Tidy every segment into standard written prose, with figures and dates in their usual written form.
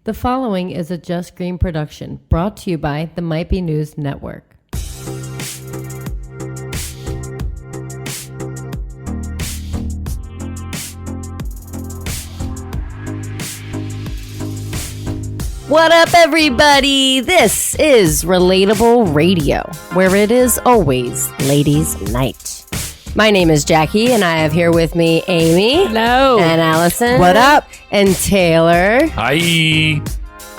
The following is a Just Green production brought to you by the Might Be News Network. What up, everybody? This is Relatable Radio, where it is always ladies' night. My name is Jackie, and I have here with me Amy. Hello. And Allison. What up? And Taylor. Hi.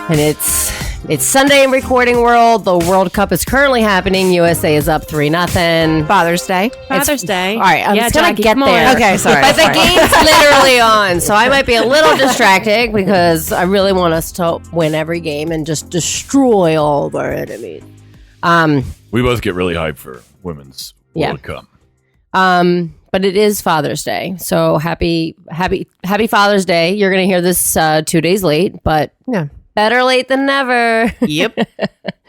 And it's Sunday in recording world. The World Cup is currently happening. USA is up 3-0. Father's Day. All Day. right, I'm just going to get come there. on. Okay, sorry. But the game's literally on, so I might be a little distracted because I really want us to win every game and just destroy all of our enemies. We both get really hyped for Women's World Cup. But it is Father's Day, so happy Father's Day. You're going to hear this 2 days late, but better late than never. Yep.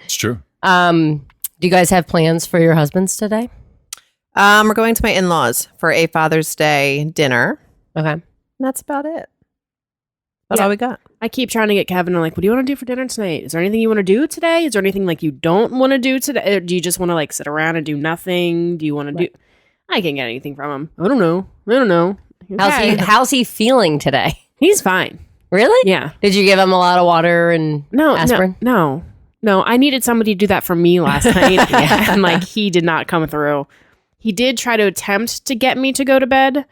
It's true. Do you guys have plans for your husbands today? We're going to my in-laws for a Father's Day dinner. Okay. And that's about it. That's all we got. I keep trying to get Kevin. I'm like, what do you want to do for dinner tonight? Is there anything you want to do today? Is there anything like you don't want to do today? Or do you just want to like sit around and do nothing? Do you want to do? I can't get anything from him. I don't know. Okay. How's he feeling today? He's fine. Really? Yeah. Did you give him a lot of water and aspirin? No. I needed somebody to do that for me last night, and like he did not come through. He did try to attempt to get me to go to bed,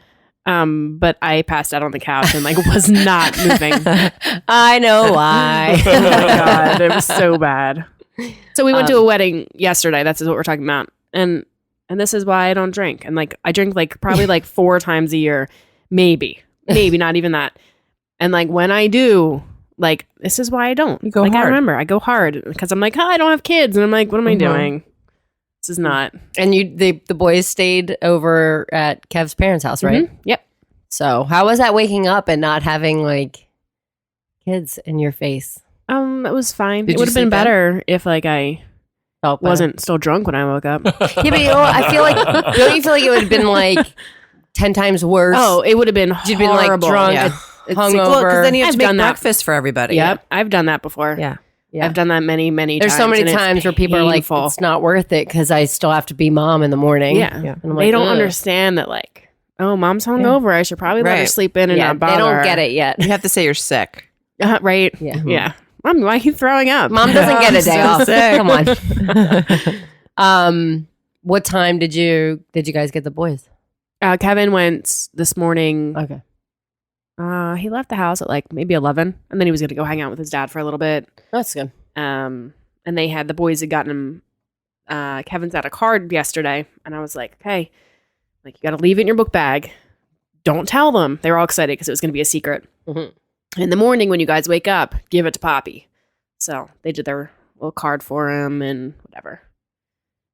but I passed out on the couch and like was not moving. I know why. Oh my god, it was so bad. So we went to a wedding yesterday. That's what we're talking about, and this is why I don't drink. And like I drink like probably like 4 times a year, maybe not even that. And like when I do, like this is why I don't. You go like hard. I remember I go hard because I'm like, I don't have kids, and I'm like, what am I doing? This is not. And the boys stayed over at Kev's parents' house, right? Mm-hmm. Yep. So how was that waking up and not having like kids in your face? It was fine. Did It you would have been sleep in? better if like I Felt better. wasn't still drunk when I woke up. Yeah, but I feel like don't you feel like it would have been like 10 times worse? Oh, it would have been horrible. You'd been like drunk, Yeah. hungover. Well, because then you have to I've make done that. breakfast for everybody. Yep, I've done that before. Yeah. Yeah. I've done that many times. There's so many and it's times where people are like, painful. it's not worth it because I still have to be mom in the morning. Yeah. Yeah. And I'm They like, don't ugh. understand that like, oh, mom's hungover. I should probably let her Right. sleep in and Yeah, not bother they don't her. get it yet. You have to say you're sick. Right? Yeah. Yeah. Mom, why are you throwing up? Mom doesn't get a day so off. sick. Come on. What time did you guys get the boys? Kevin went this morning. Okay. He left the house at like maybe 11, and then he was going to go hang out with his dad for a little bit. That's good. And the boys had gotten him. Kevin's got a card yesterday, and I was like, "Okay, like you got to leave it in your book bag. Don't tell them." They were all excited because it was going to be a secret. Mm-hmm. In the morning when you guys wake up, give it to Poppy. So they did their little card for him and whatever.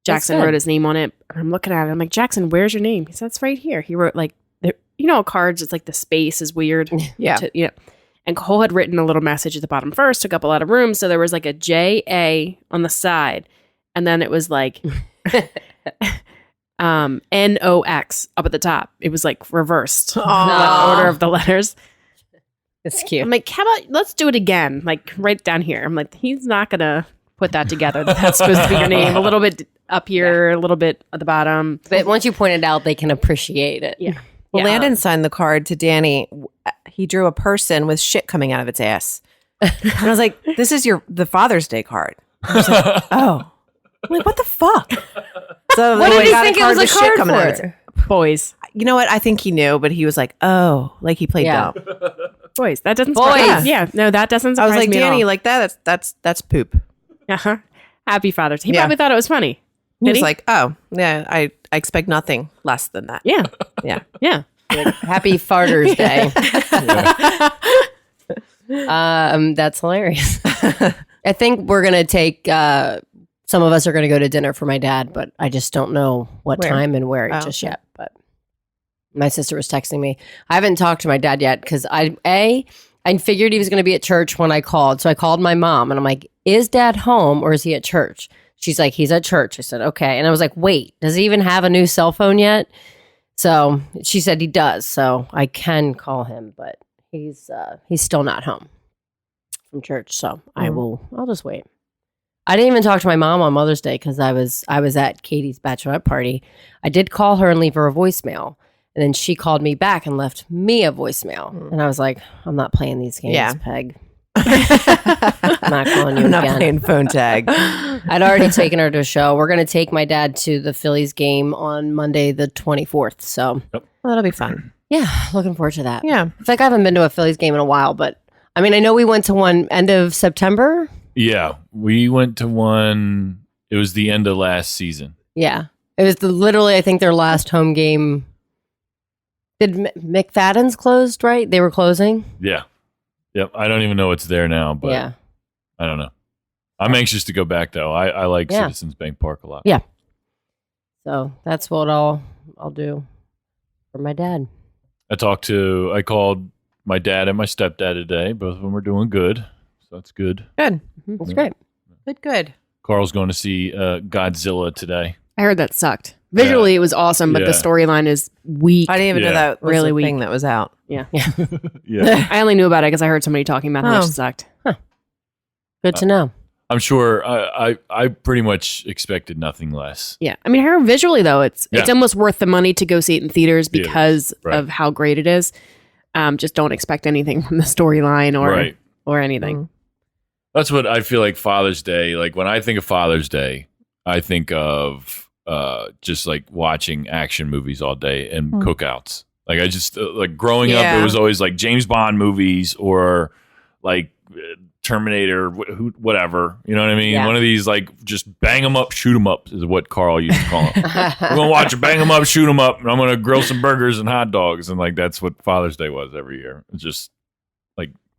Jackson good. wrote his name on it. I'm looking at it. I'm like, Jackson, where's your name? He said, it's right here. He wrote like, cards. It's like the space is weird. Yeah. And Cole had written a little message at the bottom first, took up a lot of room. So there was like a J-A on the side. And then it was like N-O-X up at the top. It was like reversed. The order of the letters. It's cute. I'm like, how about let's do it again? Like right down here. I'm like, he's not gonna put that together. That's supposed to be your name. A little bit up here, a little bit at the bottom. But once you point it out, they can appreciate it. Yeah. Well, Yeah. Landon signed the card to Danny. He drew a person with shit coming out of its ass. And I was like, this is the Father's Day card. I was like, oh. I'm like, what the fuck? So What did he he got think it was with a shit card coming out of its for? Boys. You know what? I think he knew, but he was like, oh, like he played Yeah. dumb. Boys. That doesn't Boys. surprise me. Yeah. No, that doesn't I surprise was like, me Danny, at like that's poop. all. Uh-huh. Happy Father's Day. He Yeah. probably thought it was funny. He Did was he? like, oh, yeah, I expect nothing less than that. Yeah. Yeah. Yeah. Like, Happy Father's Day. That's hilarious. I think we're gonna take. Some of us are gonna go to dinner for my dad, but I just don't know what Where? time and where just yet. But my sister was texting me. I haven't talked to my dad yet because I figured he was gonna be at church when I called, so I called my mom and I'm like, "Is Dad home or is he at church?" She's like, "He's at church." I said, "Okay," and I was like, "Wait, does he even have a new cell phone yet?" So she said he does, so I can call him, but he's still not home from church, so I'll just wait. I didn't even talk to my mom on Mother's Day because I was at Katie's bachelorette party. I did call her and leave her a voicemail, and then she called me back and left me a voicemail. And I was like, I'm not playing these games, Peg. I'm not calling you I'm not again. playing phone tag. I'd already taken her to a show. We're going to take my dad to the Phillies game on Monday the 24th. So Well, that'll be fun. yeah, looking forward to that. Yeah. I feel like I haven't been to a Phillies game in a while, but I mean, I know we went to one end of September. Yeah, we went to one. It was the end of last season. Yeah. It was literally, I think, their last home game. Did McFadden's closed, right? They were closing? Yeah. Yep. I don't even know what's there now, but yeah. I don't know. I'm anxious to go back, though. I like Yeah. Citizens Bank Park a lot. Yeah. So that's what I'll do for my dad. I called my dad and my stepdad today. Both of them are doing good. So that's good. Good. That's great. Good. Carl's going to see Godzilla today. I heard that sucked. Visually, it was awesome, but the Yeah. storyline is weak. I didn't even know Yeah. that was Really a weak. thing that was out. Yeah. I only knew about it because I heard somebody talking about how much it sucked. Good to know. I'm sure I pretty much expected nothing less. Yeah, I mean, I heard visually though, it's almost worth the money to go see it in theaters because Right. of how great it is. Just don't expect anything from the storyline or anything. That's what I feel like Father's Day. Like when I think of Father's Day, I think of just like watching action movies all day and cookouts. Like I just like growing up, it was always like James Bond movies or like Terminator, whatever. You know what I mean? Yeah. One of these like just bang 'em up, shoot 'em up is what Carl used to call them. We're gonna watch it, bang 'em up, shoot 'em up, and I'm gonna grill some burgers and hot dogs, and like that's what Father's Day was every year. It's just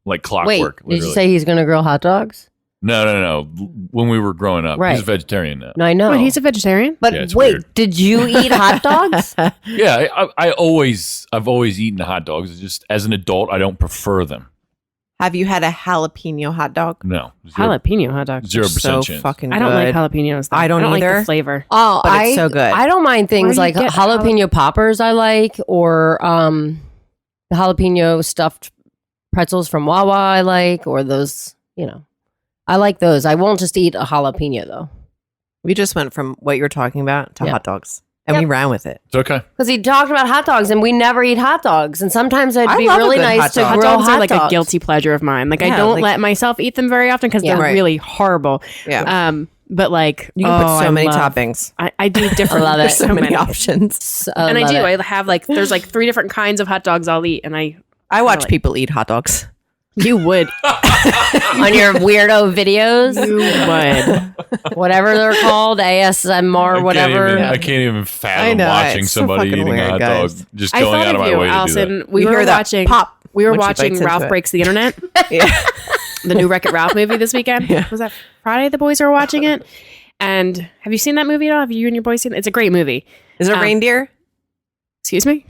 like clockwork. Wait, did you literally. say he's going to grill hot dogs? No. When we were growing up, Right. he's a vegetarian now. No, I know. Wait, he's a vegetarian? But Yeah, it's wait, weird. did you eat hot dogs? Yeah, I've always eaten hot dogs. It's just as an adult, I don't prefer them. Have you had a jalapeno hot dog? No, Jalapeno hot dogs. 0% So chance. fucking I don't like good. jalapenos. Though. I don't like either. the flavor. Oh, But it's so good. I don't mind things Where do you like get jalapeno poppers I like, or the jalapeno stuffed pretzels from Wawa I like, or those, I like those. I won't just eat a jalapeno though. We just went from what you're talking about to Yeah. hot dogs. And we ran with it. It's okay. Because he talked about hot dogs and we never eat hot dogs. And sometimes it'd I be love a really good nice hot to dog. Hot grill dogs hot are like dogs. a guilty pleasure of mine. Like I Yeah, don't like- let myself eat them very often because Yeah. they're Right. really horrible. Yeah. But like You can put I so many love- toppings. I do different. I love it. There's so many options. And I love do. it. I have like there's like 3 different kinds of hot dogs I'll eat, and I watch like- people eat hot dogs. you would on your weirdo videos, you would. whatever they're called, ASMR, whatever. I can't even I fathom know, watching it's so somebody fucking eating a weird, hot guys. dog. Just I going thought out of of my you, way to do Allison. that. We You were hear that watching pop We were when she watching bites into Ralph it. Breaks the Internet, Yeah. the new Wreck-It Ralph movie this weekend. Yeah. Was that Friday? The boys were watching it. And have you seen that movie at all? Have you and your boys seen it? It's a great movie. Is it reindeer? Excuse me?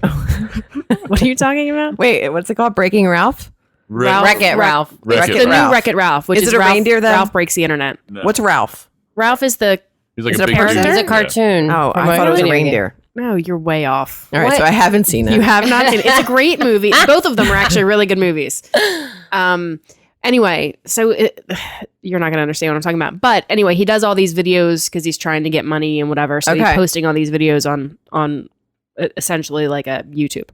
What are you talking about? Wait, what's it called? Breaking Ralph? Wreck-It Ralph. It's Wreck-It the new Ralph. Wreck-It Ralph, which Is is it a Ralph, reindeer, though? Ralph Breaks the Internet. No. What's Ralph? Ralph is the... He's like Is a it a big parrot? dude. It's a Yeah. cartoon. Oh, from I thought it was a video game. reindeer. No, you're way off. All right, What? so I haven't seen it. You have not seen it. It's a great movie. Both of them are actually really good movies. Anyway, so you're not going to understand what I'm talking about. But anyway, he does all these videos because he's trying to get money and whatever. So he's Okay. posting all these videos on essentially like a YouTube.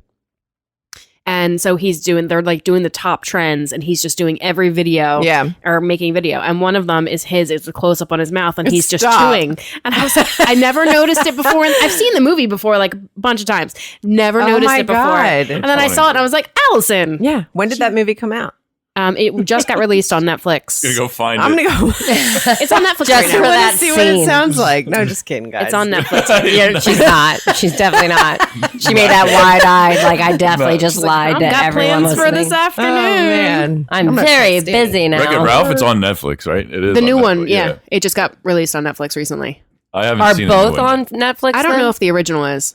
And so they're like doing the top trends and he's just doing every video Yeah. or making video. And one of them is it's a close up on his mouth and he's just Stop. chewing. And I was like, I never noticed it before. And I've seen the movie before like a bunch of times. Never Oh noticed my it before. God. And then I Funny. saw it and I was like, Allison. Yeah. When did that movie come out? It just got released on Netflix. Gonna go find I'm it. going to go It's on Netflix Just right for now. that see what it scene. sounds like. No, just kidding, guys. It's on Netflix. Yeah, she's not. She's definitely not. She made that wide-eyed, like I definitely No. just lied I've to got everyone plans for listening. this afternoon. Oh, man. I'm not very trusting. busy now. Wreck-It Ralph, it's on Netflix, right? It is The on new Netflix, one, yeah. It just got released on Netflix recently. I haven't Are seen both the new one on yet. Netflix? I don't then? know if the original is.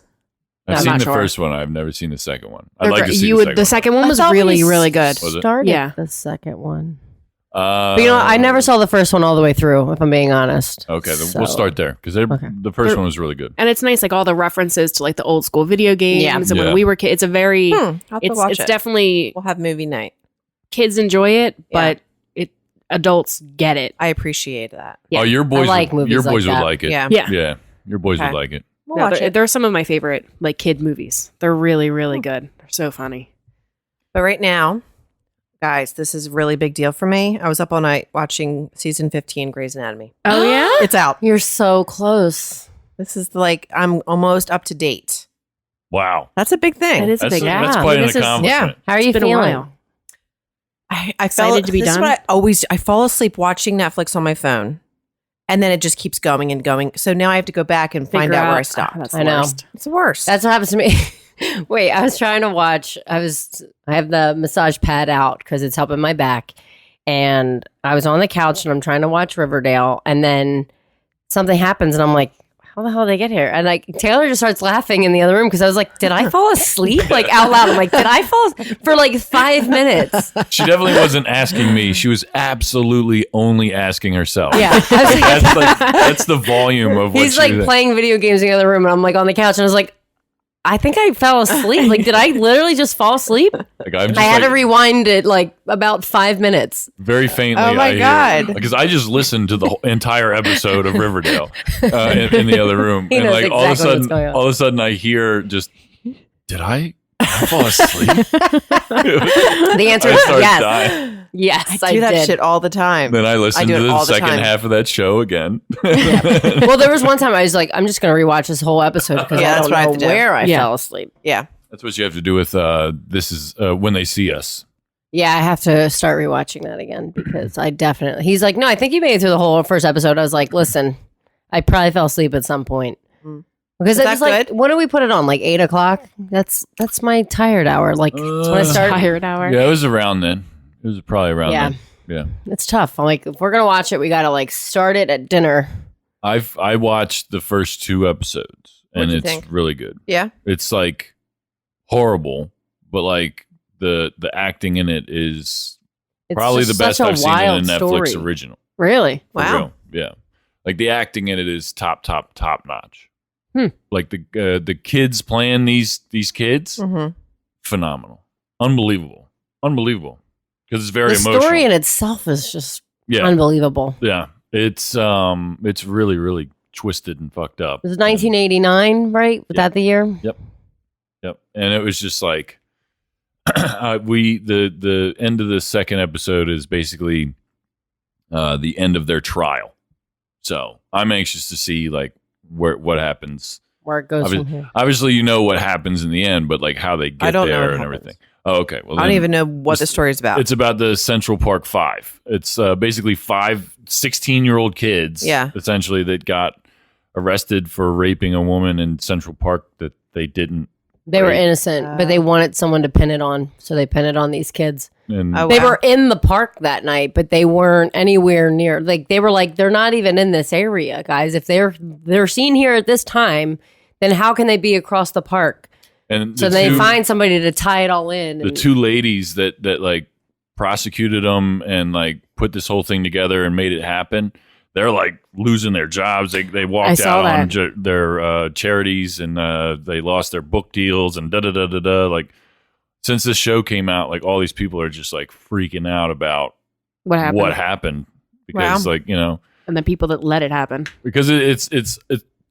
I've I'm seen not the sure. first one. I've never seen the second one. I'd They're like great. to see You the would. second The second one I was thought we really, really good. Was it? started Yeah. the second one. one. But I never saw the first one all the way through, if I'm being honest. Okay, then So- we'll start there because Okay. the first one was really good. And it's nice, like all the references to like the old school video games. Yeah. And Yeah. when we were kids, it's a very, I'll have to watch it's it. definitely We'll have movie night. kids enjoy it, but adults get it. I appreciate that. Yeah. Oh, your boys, like movies your like boys would that. like it. Yeah. Yeah. Your boys Okay. would like it. We'll No, watch it. they're some of my favorite like kid movies. They're really, really good. They're so funny. But right now, guys, this is a really big deal for me. I was up all night watching season 15 Grey's Anatomy. Oh yeah. It's out. You're so close. This is like, I'm almost up to date. Wow. That's a big thing. It is a That's, big. that's Yeah. quite an This is- accomplishment. How are you It's been a feeling? while. I fell, Excited to be this is done? what I fall asleep watching Netflix on my phone, and then it just keeps going and going. So now I have to go back and find Figure out where I out- stopped. That's I the know. worst. It's the worst. That's what happens to me. Wait, I was trying to watch. I have the massage pad out because it's helping my back, and I was on the couch and I'm trying to watch Riverdale, and then something happens, and I'm like, "How the hell did I get here?" And like Taylor just starts laughing in the other room because I was like, "Did I fall asleep?" Like out loud, I'm like, "Did I fall for like 5 minutes?" She definitely wasn't asking me. She was absolutely only asking herself. Yeah, I was like, That's the volume of what he's she like was- playing video games in the other room, and I'm like on the couch, and I was like, I think I fell asleep. Like, did I literally just fall asleep? Like, I'm just I had like, to rewind it like about 5 minutes. very faintly. Oh my I God. Because I just listened to the whole entire episode of Riverdale in the other room, He and knows like exactly what's going on. all of a sudden, I hear just, did I fall asleep? The answer I is start yes. dying. Yes, I do that did. shit all the time. Then I listened do to it the all the second time. half of that show again. Well, there was one time I was like, I'm just going to rewatch this whole episode because Yeah, I that's don't what I have know to do. where I Yeah. fell asleep. Yeah. That's what you have to do with This Is When They See Us. Yeah, I have to start rewatching that again because I definitely. He's like, no, I think you made it through the whole first episode. I was like, listen, I probably fell asleep at some point. Mm. Because Is I that was like, good? when do we put it on? Like 8 o'clock? That's my tired hour. Like it's when I start. Tired hour. Yeah, it was around then. It was probably around Yeah. then. Yeah. It's tough. I'm like, if we're gonna watch it, we gotta like start it at dinner. I watched the first 2 episodes and What'd you it's think? really good. Yeah. It's like horrible, but like the acting in it is It's probably the just best such a I've seen in a wild Netflix story. original. Really? For Wow. real. Yeah. Like the acting in it is top notch. Hmm. Like the kids playing these kids, Mm-hmm. phenomenal. Unbelievable. Because it's very The emotional. story in itself is just yeah. unbelievable. Yeah. It's really, really twisted and fucked up. It was 1989, right? Was Yeah. that the year? Yep. And it was just like the end of the second episode is basically the end of their trial. So I'm anxious to see like what happens. Where it goes Obvi- from here. Obviously, you know what happens in the end, but like how they get I don't know there what and happens. everything. Oh, okay. Well, I don't then even know what the this- story's about. It's about the Central Park 5. It's basically 5 16-year-old kids, Yeah. essentially, that got arrested for raping a woman in Central Park that they didn't. They were Right. innocent, but they wanted someone to pin it on, so they pinned it on these kids. And Oh, They wow. were in the park that night, but they weren't anywhere near. Like they were like, they're not even in this area, guys. If they're seen here at this time, then how can they be across the park? and So the they two- find somebody to tie it all in. the and- 2 ladies that like prosecuted them and like put this whole thing together and made it happen. They're like losing their jobs. They walked saw out on that. their charities and they lost their book deals and da da da da da. Like since this show came out, like all these people are just like freaking out about What happened? what happened because Wow. like And the people that let it happen. because it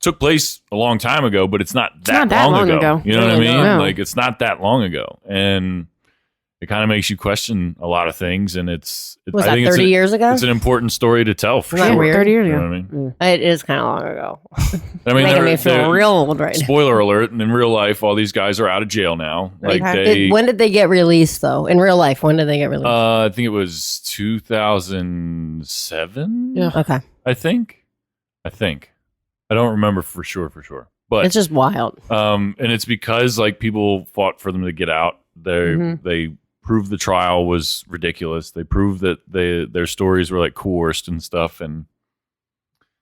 took place a long time ago, but it's not that, not that long ago. You know what I Really mean? not. No. Like it's not that long ago, and it kind of makes you question a lot of things. And was I that think it's 30 years ago? It's an important story to tell for Isn't that sure. weird? 30 years You ago. know what I mean? It is kind of long ago. I mean, Making me they're- feel they're- real old right now. Spoiler alert! And in real life, all these guys are out of jail now. Like Okay. they, When did they get released, though? In real life, when did they get released? I think it was 2007. Yeah. Okay. I think. I don't remember for sure. But It's just wild. and it's because like people fought for them to get out. They proved the trial was ridiculous. They proved that their stories were like coerced and stuff, and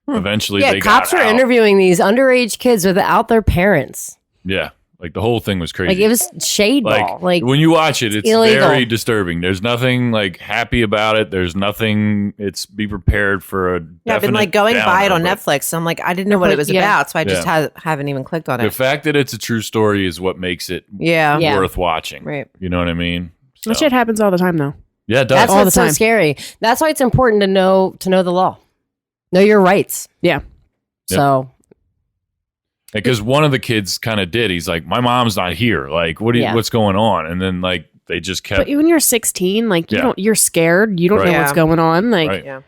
eventually Yeah, they cops got are out. interviewing these underage kids without their parents. Yeah, like the whole thing was crazy. Like it was shade ball. Like when you watch it, it's illegal. very disturbing. There's nothing like happy about it. There's nothing. It's be prepared for a. Yeah, I've been definite like going by it downer, on but Netflix. So I'm like, I didn't know what it was Yeah. about, so I just Yeah. haven't even clicked on The it. fact that it's a true story is what makes it Yeah. Yeah. worth watching. Right. You know what I mean? That So, shit happens all the time, though. Yeah, it does. That's All what's the so time. scary. That's why it's important to know the law, know your rights. Yeah. So Because one of the kids kind of did. He's like, my mom's not here. Like, what's going on? And then like they just kept. But when you're 16, like Yeah. you're scared. You don't know Right. what's going on. Like Right. Yeah.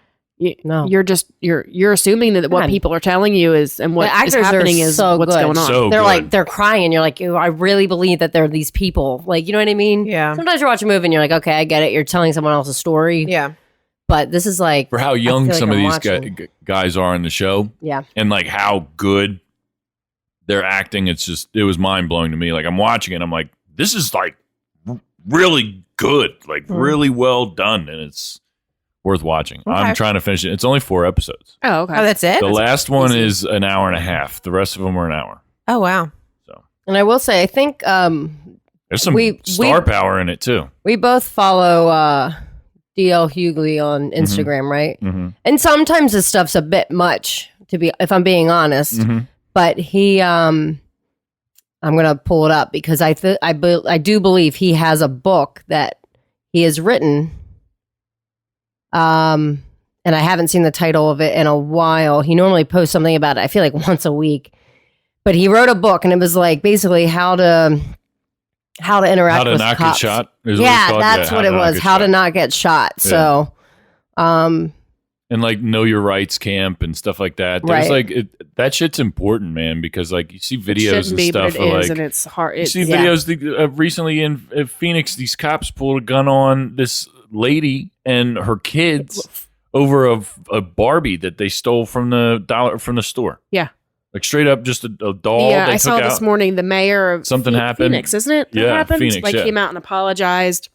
No. you're assuming that what God. people are telling you is and what The is actors are happening is so what's good. going on. So they're good. like they're crying, and you're like, I really believe that they're these people. Like, you know what I mean? Yeah. Sometimes you're watching a movie and you're like, okay, I get it. You're telling someone else's story. Yeah. But this is like, for how young feel like some of I'm these watching. guys are in the show, yeah, and like how good they're acting. It was mind blowing to me. Like I'm watching it, I'm like, this is like really good, like really well done, and it's worth watching. Okay. I'm trying to finish it. It's only 4 episodes. Oh, okay. Oh, that's it? The last one is an hour and a half. The rest of them are an hour. Oh, wow. So and I will say, I think there's some We- star power in it too. we both follow DL Hughley on Instagram, right? Mm-hmm. And sometimes this stuff's a bit much, if I'm being honest. Mm-hmm. But he, I'm gonna pull it up because I do believe he has a book that he has written. And I haven't seen the title of it in a while. He normally posts something about it, I feel like once a week. But he wrote a book, and it was like basically how to interact How to with not cops. get shot? Is Yeah, it's called? that's what it was. How to not get shot. Yeah. So, And like know your rights camp and stuff like that. There's Right. like that shit's important, man, because like you see It videos shouldn't and be, stuff but of it is, like and it's hard. you It's, see yeah. videos recently in Phoenix. These cops pulled a gun on this lady and her kids over a Barbie that they stole from the store. Yeah. Like straight up, just a doll. Yeah, they I took saw out. this morning the mayor of Something happened. Phoenix, isn't it? That Yeah, happened? Phoenix, Like yeah. came out and apologized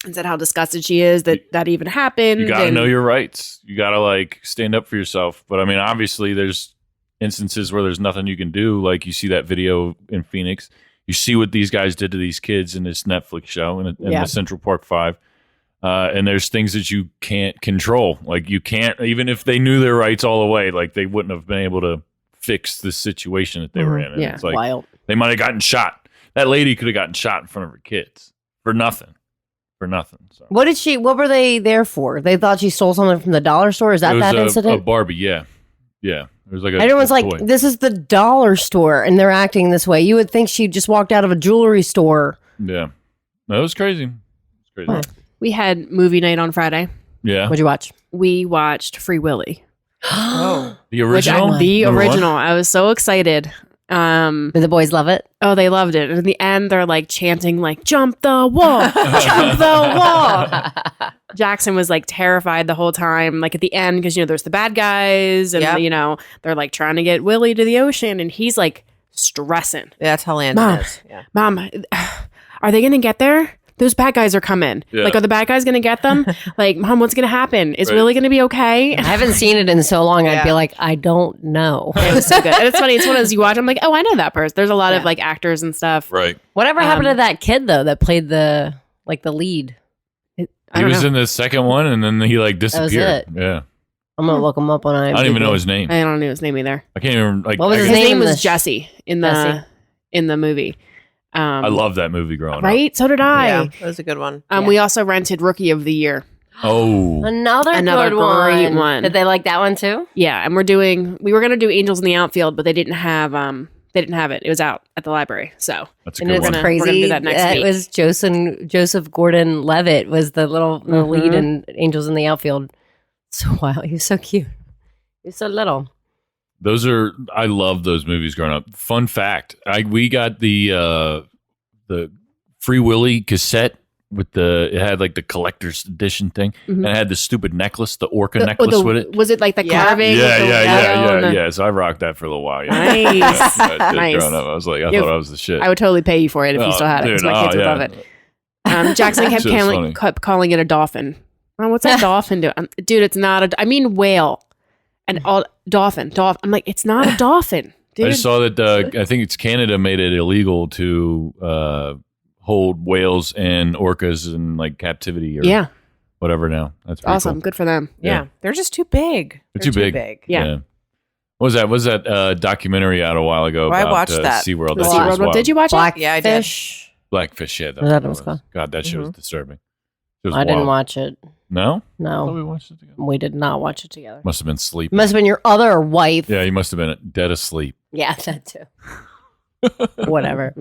and said how disgusted she is that even happened. You got to and- know your rights. You got to like stand up for yourself. But I mean, obviously, there's instances where there's nothing you can do. Like you see that video in Phoenix. You see what these guys did to these kids in this Netflix show in Yeah. the Central Park 5. And there's things that you can't control. Like you can't, even if they knew their rights all the way, like they wouldn't have been able to fix the situation that they were in. And Yeah. it's like wild. they might have gotten shot. That lady could have gotten shot in front of her kids for nothing. For nothing. So. What were they there for? They thought she stole something from the dollar store? Is that It was that a incident? Barbie, yeah. Yeah. It was like Everyone's a like, toy. this is the dollar store, and they're acting this way. You would think she just walked out of a jewelry store. Yeah. No, it was crazy. It was crazy. Huh. We had movie night on Friday. Yeah. What'd you watch? We watched Free Willy. Oh. The original? The Number one? original. I was so excited. Did the boys love it? Oh, they loved it. And in the end, they're like chanting, like, jump the wall, jump the wall. Jackson was like terrified the whole time. Like at the end, because, there's the bad guys and, Yep. they're like trying to get Willie to the ocean. And he's like stressing. Yeah, that's how Landon Mom. is. Yeah. Mom, are they going to get there? Those bad guys are coming. Yeah. Like, are the bad guys going to get them? Like, Mom, what's going to happen? Is Right. Willie going to be okay? I haven't seen it in so long. I'd Yeah. be like, I don't know. It was so good. And it's funny. It's one of those you watch. I'm like, oh, I know that person. There's a lot of Yeah. like actors and stuff. Right. Whatever happened to that kid though that played the lead? I He don't was know. in the second one and then he like disappeared. it. Yeah. I'm gonna look him up on IMDb. I don't even know his name. I don't know his name either. I can't even like What was I, his His name name in was the Jesse in Jesse. the movie. I love that movie growing up. Right? So did I. Yeah, that was a good one. Yeah. We also rented Rookie of the Year. Oh. Another Another good great one. one. Did they like that one too? Yeah, and we were gonna do Angels in the Outfield, but they didn't have it. It was out at the library. So That's a And good it's one. We're crazy. gonna do that next week. was Joseph Gordon-Levitt was the lead in Angels in the Outfield. So wild. He was so cute. He was so little. I love those movies growing up. Fun fact, we got the Free Willy cassette with it had like the collector's edition thing, and it had the stupid necklace, the orca necklace with it. Was it like the Yeah. carving? with the yellow and the- Yeah. So I rocked that for a little while. Yeah. Nice. Yeah, I did Nice. growing up. I was like, I Yeah. thought I was the shit. I would totally pay you for it if you Oh, still had it. Because dude, my kids would yeah. love it. Jackson kept, Shit's funny. kept calling it a dolphin. Oh, what's that dolphin do? Dude, it's not I mean whale. And all dolphin. I'm like, it's not a dolphin, dude. I just saw that I think it's Canada made it illegal to hold whales and orcas in like captivity or yeah, whatever now. That's pretty awesome. cool. Good for them. Yeah. They're just too big. They're too big. Yeah. What was that documentary out a while ago Oh, I about watched that. SeaWorld? The That shit was SeaWorld one. wild. Did you watch it? Blackfish. Yeah, I did. Blackfish, yeah. Was that what it was called? God, that shit was disturbing. Just I didn't wild. watch it. No? I thought No, we watched it together. we did not watch it together. Must have been sleeping. Must have been your other wife. Yeah, you must have been dead asleep. Yeah, that too. Whatever.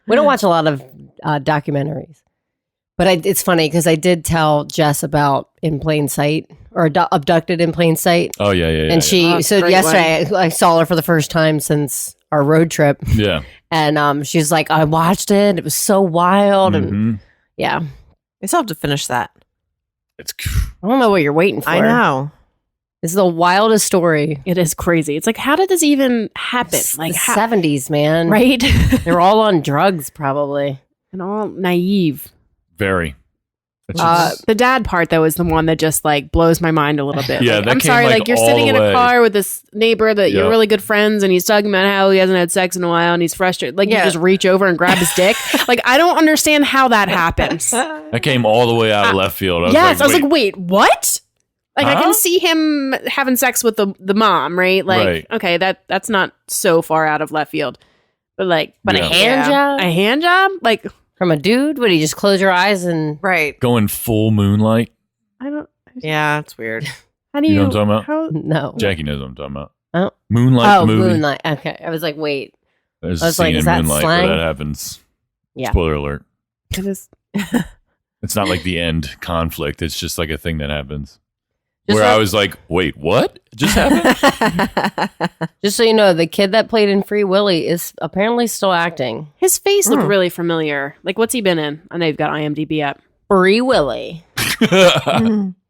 We don't watch a lot of documentaries. But it's funny because I did tell Jess about In Plain Sight or Abducted in Plain Sight. Oh, yeah. And she, Oh, so great yesterday I saw her for the first time since our road trip. Yeah. And she's like, I watched it. It was so wild. And Mhm. yeah, I still have to finish that. It's I don't know what you're waiting for. I know. It's the wildest story. It is crazy. It's like, how did this even happen? It's Like, the how, 70s, man. right? They're all on drugs, probably. And all naive. very. It's The dad part, though, is the one that just like blows my mind a little bit. Yeah, Like, that I'm came, sorry, like, like you're all sitting the in a way. car with this neighbor that Yeah. you're really good friends, and he's talking about how he hasn't had sex in a while and he's frustrated. Like Yeah. you just reach over and grab his dick. Like I don't understand how that happens. that came all the way out of left field. I was wait. like, wait, what? Like I Huh? can see him having sex with the mom, right? Like, Right. okay, that's not so far out of left field. But like, But Yeah. a hand job a hand job? Like, from a dude? Would he just close your eyes and Right. Going full moonlight. I don't. Yeah, it's weird. How do You you? know what I'm talking about? How, no? Jackie knows what I'm talking about. Oh. Moonlight, the movie. Moonlight. Okay, I was like, wait. There's I a was like, scene is in that Moonlight slang? where that happens. Yeah. Spoiler alert. it is. It's not like the end conflict. It's just like a thing that happens. Just where I like- was like, wait, what? It just happened? Just so you know, the kid that played in Free Willy is apparently still acting. His face looked really familiar. Like, what's he been in? I know you've got IMDb up. Free Willy.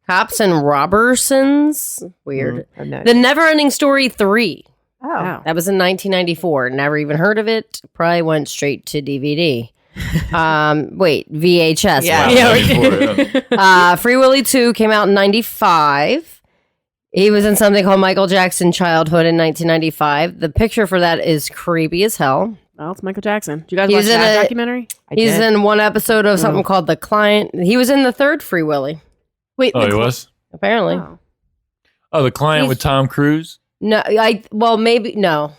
Cops and Robertsons. Weird. I know. The Never Ending Story 3. Oh. Wow. That was in 1994. Never even heard of it. Probably went straight to DVD. Wait, VHS. Yeah. Wow. Yeah, 94, Free Willy 2 came out in 95. He was in something called Michael Jackson Childhood in 1995. The picture for that is creepy as hell. Well, it's Michael Jackson. Did you guys He's watch in that a- documentary? He's in one episode of something called The Client. He was in the third Free Willy, Wait, Oh, he was? apparently. Oh. Oh, The Client He's- with Tom Cruise? No, maybe no.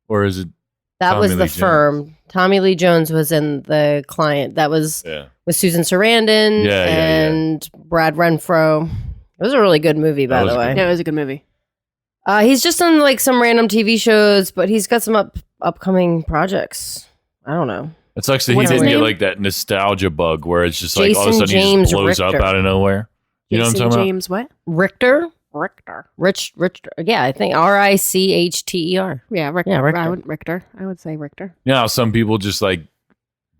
Or is it? That Tommy was Lee the Jones. firm. Tommy Lee Jones was in The Client. That was Yeah. with Susan Sarandon Yeah. and Brad Renfro. It was a really good movie, by That was the a way. good Yeah, it was a good movie. He's just on like some random TV shows, but he's got some upcoming projects. I don't know. It sucks that he What's his didn't get name? like that nostalgia bug where it's just like all of a Jason sudden he James just blows Richter. up out of nowhere. You know what I'm Jason talking James, what? Richter, Richter. Rich, yeah, I think Richter. Yeah, Richter. Yeah, Richter. I would say Richter. about? You know how some people just like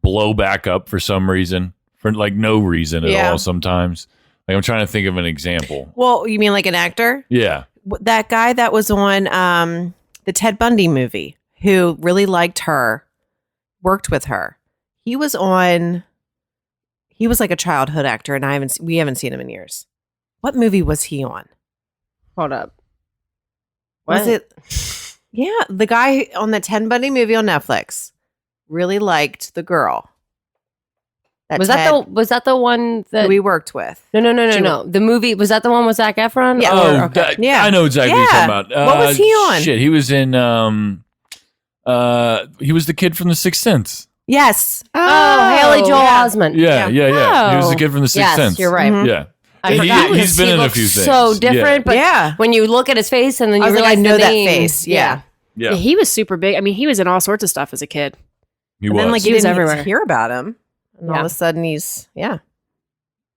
blow back up for some reason, for like no reason at Yeah. all sometimes. Like I'm trying to think of an example. Well, you mean like an actor? Yeah. That guy that was on the Ted Bundy movie who really liked her, worked with her. He was like a childhood actor, and we haven't seen him in years. What movie was he on? Hold up. Was it? Yeah, the guy on the Ted Bundy movie on Netflix really liked the girl. Was that the one that who we worked with? No. The movie, was that the one with Zac Efron? Yeah. Oh, okay. Yeah. I know exactly what you're Yeah. talking about. What was he on? Shit, he was in. He was the kid from The Sixth Sense. Yes. Oh, Haley Joel yeah. Osment. Yeah. He was the Oh. kid from The Sixth Yes, Sense. you're right. Mhm. Yeah. I He- forgot he's 'cause been he in a looks few things. so different, but Yeah. when you look at his face and then I you was like, realize I know the that name, face. Yeah. Yeah. Yeah, he was super big. I mean, he was in all sorts of stuff as a kid. He And was. then like He you was didn't everywhere. hear about him, and all Yeah. of a sudden he's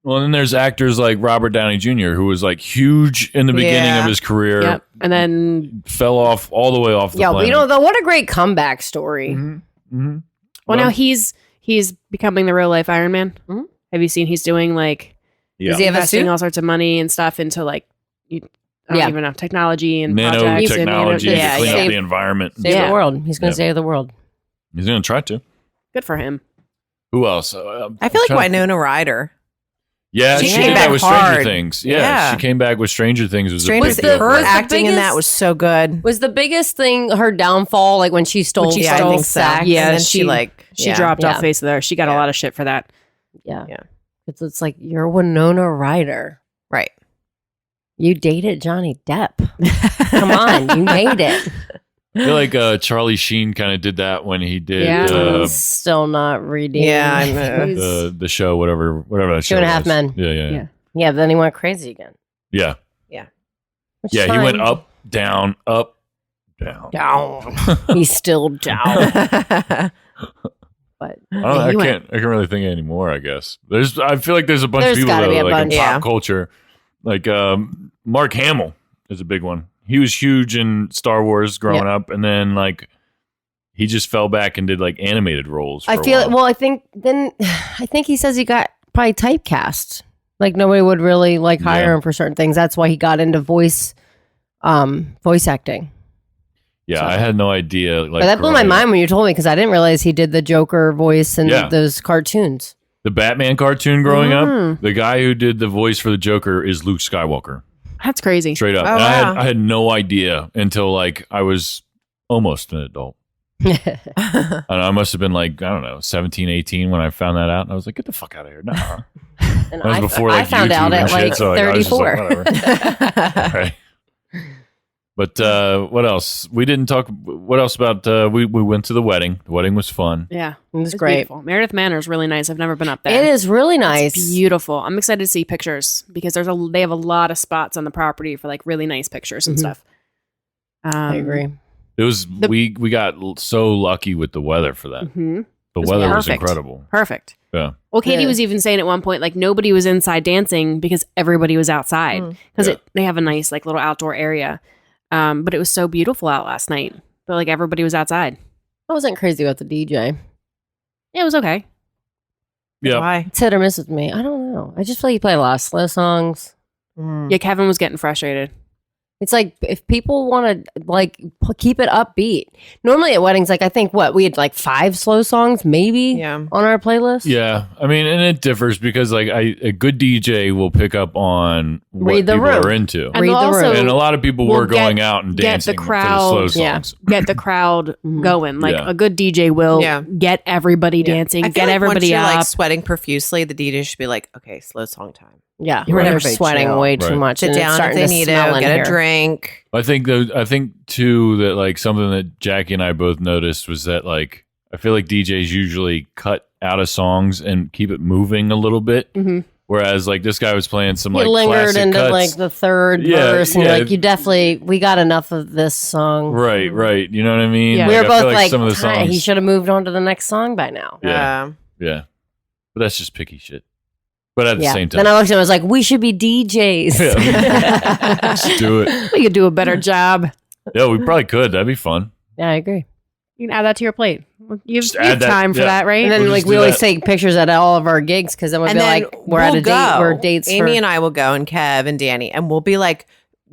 Well, then there's actors like Robert Downey Jr., who was like huge in the beginning Yeah. of his career, Yep. And then, fell off all the way off the Yeah, planet. but what a great comeback story. Mhm. well, now he's becoming the real life Iron Man. Mhm. Have you seen he's doing like yeah. Does he have a investing suit? all sorts of money and stuff into like I don't Yeah. even know, technology and projects and, nanotechnology Yeah, to clean yeah. up the environment. Save Yeah. the world. He's going Yeah. to save the world. He's going to try to. Good for him. Who else? I feel like Winona Ryder. Yeah, She she came came back back with Stranger hard. Things. Yeah, Yeah. she came back with Stranger Things. It was a Stranger big the- deal for her was her. the acting in that biggest- was so good. Was the biggest thing her downfall, like when she stole, Yeah, I think so. Sax? Yeah, and then she- she like She dropped Yeah. off face of there. She got a Yeah. lot of shit for that. Yeah. Yeah. It's like, you're Winona Ryder. right. You dated Johnny Depp. Come on, you made it. I feel like Charlie Sheen kind of did that when he did Yeah. Still not reading. Yeah, I'm, the show, whatever that show. Two and a Half was. Men. Yeah. Yeah, then he went crazy again. Yeah. Which Yeah, is he went fine. up, down, up, down. Down. He's still down. But I he went- can't really think anymore, I guess. I feel like there's a bunch There's of people gotta though, be a like bunch. in Yeah. pop culture. Like Mark Hamill is a big one. He was huge in Star Wars growing up, and then like he just fell back and did like animated roles. For I a feel while. well. I think he says he got probably typecast. Like nobody would really like hire Yeah. him for certain things. That's why he got into voice acting. Yeah, So- I had no idea. Like But that blew my growing up. mind when you told me because I didn't realize he did the Joker voice in Yeah. those cartoons. The Batman cartoon growing Mm. up, the guy who did the voice for the Joker is Luke Skywalker. That's crazy. Straight up. Oh, And wow. I had no idea until like I was almost an adult. And I must have been like, I don't know, 17, 18 when I found that out. And I was like, get the fuck out of here. Nah. And That was before like I found YouTube out and at shit, like so like, I was just 34. like, whatever. Right. But what else? We didn't talk. What else about? We went to the wedding. The wedding was fun. Yeah. It was It's great. beautiful. Meredith Manor is really nice. I've never been up there. It is really It's nice. beautiful. I'm excited to see pictures because they have a lot of spots on the property for like really nice pictures and Mhm. stuff. I agree. It was we got so lucky with the weather for that. Mhm. The was weather was perfect. incredible. Perfect. Yeah. Well, Katie Yeah. was even saying at one point, like nobody was inside dancing because everybody was outside because Yeah. they have a nice like little outdoor area. But it was so beautiful out last night. But like everybody was outside. I wasn't crazy about the DJ. Yeah, it was okay. Yeah. Why? It's hit or miss with me. I don't know. I just feel like you play a lot of slow songs. Mm. Yeah, Kevin was getting frustrated. It's like if people want to like keep it upbeat. Normally at weddings, like I think we had like 5 slow songs maybe Yeah. on our playlist. Yeah, I mean, and it differs because like a good DJ will pick up on what Read the people room. are into, And Read they'll the also room. and a lot of people we'll were going out and get the dancing crowd- for the slow Yeah. songs. Get the crowd Mhm. going. Like Yeah. a good DJ will Yeah. get everybody dancing, I feel get like everybody once you're up. like sweating profusely, the DJ should be like, okay, slow song time. Yeah, Right. they're Everybody sweating chill. way too Right. much. Sit and it's down if starting they to need smell to, in get here. a drink. I think too that like something that Jackie and I both noticed was that like I feel like DJs usually cut out of songs and keep it moving a little bit, Mhm. whereas like this guy was playing some You like lingered classic into cuts. like the third Yeah, verse, and yeah. you're like, we got enough of this song. right. You know what I mean? Yeah. We Like, were I feel both like, some of the songs. he should have moved on to the next song by now. Yeah. Yeah, but that's just picky shit. But at the Yeah. same time, Then I looked at him, I was like, we should be DJs. Yeah. Just do it. We could do a better job. Yeah, we probably could. That'd be fun. Yeah, I agree. You can add that to your plate. You Just have, you have add that, time for yeah. that, right? And then We'll like just we do always that. take pictures at all of our gigs because then we'll be like, we're at a date. We're dates. Amy for, and I will go, and Kev and Danny, and we'll be like,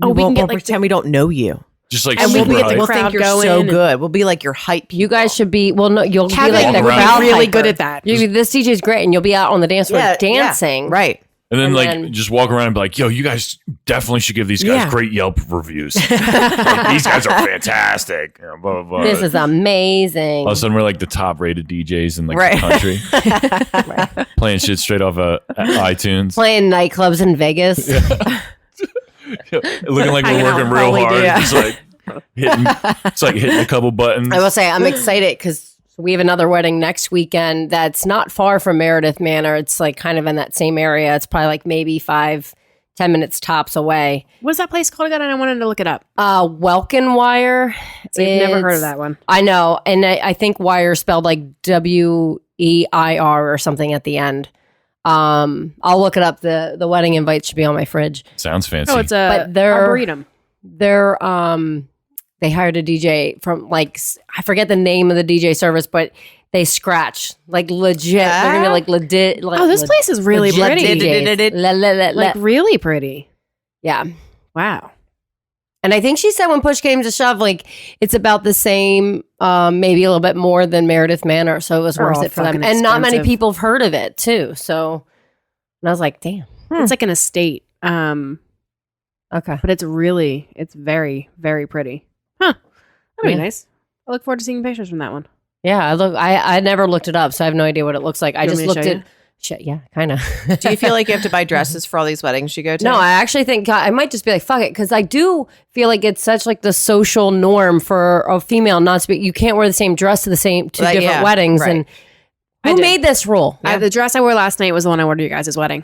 Oh, we can won't get, like, pretend we don't know you. Just like And we super can get the hype. We'll crowd think you're going so and- good. We'll be like your hype people. You guys should be. Well, no, you'll be Kevin like the walk around. crowd really hyper. good at that. You'll be, this DJ's great, and you'll be out on the dance floor Yeah, dancing. right. And then And like then- just walk around and be like, yo, you guys definitely should give these guys Yeah. great Yelp reviews. Like, these guys are fantastic. You know, blah, blah, blah. This is amazing. All of a sudden we're like the top rated DJs in like Right. the country. Playing shit straight off iTunes. Playing nightclubs in Vegas. Looking like Hanging we're out working in real Hollywood. hard. Yeah. Just like hitting a couple buttons. I will say I'm excited because we have another wedding next weekend that's not far from Meredith Manor. It's like kind of in that same area. It's probably like maybe 5-10 minutes tops away. What's that place called again? I wanted to look it up. Welkin Wire. I've never heard It's- of that one. I know. And I think Wire spelled like WEIR or something at the end. I'll look it up. The wedding invite should be on my fridge. Sounds fancy. Oh, it's a But they're- arboretum. They're they hired a DJ from like I forget the name of the DJ service, but they scratch like legit. They're gonna be like legit. Like, Oh, this place is really legit pretty. DJs. Like really pretty. Yeah. Wow. And I think she said when push came to shove, like it's about the same, maybe a little bit more than Meredith Manor, so it was They're worth all it for them. fucking And not many expensive. people have heard of it too. So, and I was like, damn. It's like an estate. Okay. But it's very, very pretty. Huh. That'd Yeah. be nice. I look forward to seeing pictures from that one. Yeah, I never looked it up, so I have no idea what it looks like. I You want just me to looked show at you? Shit, yeah, kind of. Do you feel like you have to buy dresses for all these weddings you go to? No, I actually think I might just be like, fuck it. Because I do feel like it's such like the social norm for a female not to be, you can't wear the same dress to different weddings. right. And who made this rule? The dress I wore last night was the one I wore to your guys' wedding.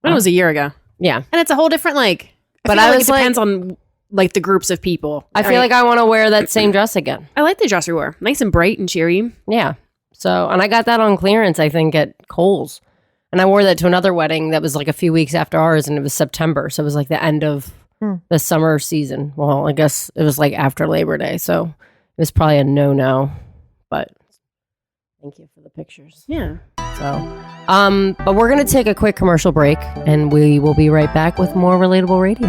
It was a year ago. Yeah. And it's a whole different, like, But I I feel was it depends on, like, the groups of people. I feel like I want to wear that same dress again. I like the dress we wore. Nice and bright and cheery. Yeah. So, and I got that on clearance, I think, at Kohl's. And I wore that to another wedding that was like a few weeks after ours, and it was September. So it was like the end of the summer season. Well, I guess it was like after Labor Day. So it was probably a no-no. But thank you for the pictures. Yeah. So, but we're going to take a quick commercial break, and we will be right back with more Relatable Radio.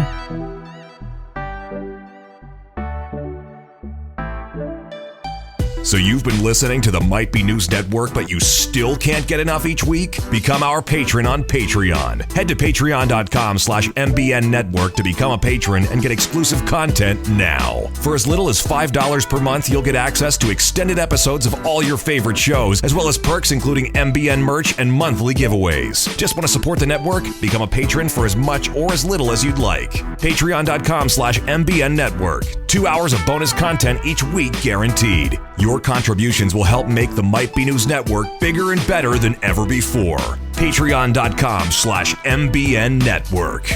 So you've been listening to the Might Be News Network, but you still can't get enough each week? Become our patron on Patreon. Head to patreon.com/MBN Network to become a patron and get exclusive content now. For as little as $5 per month, you'll get access to extended episodes of all your favorite shows, as well as perks including MBN merch and monthly giveaways. Just want to support the network? Become a patron for as much or as little as you'd like. Patreon.com/MBN Network. 2 hours of bonus content each week guaranteed. Your contributions will help make the Might Be News Network bigger and better than ever before. Patreon.com/MBN Network.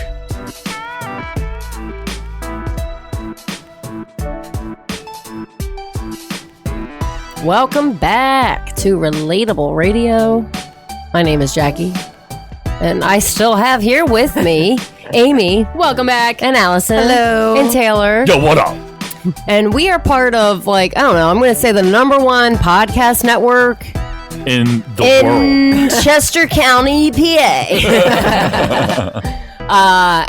Welcome back to Relatable Radio. My name is Jackie, and I still have here with me Amy. Welcome back. And Allison. Hello. And Taylor. Yo, what up? And we are part of, like, I don't know, I'm going to say the #1 podcast network In the world. in Chester County, PA.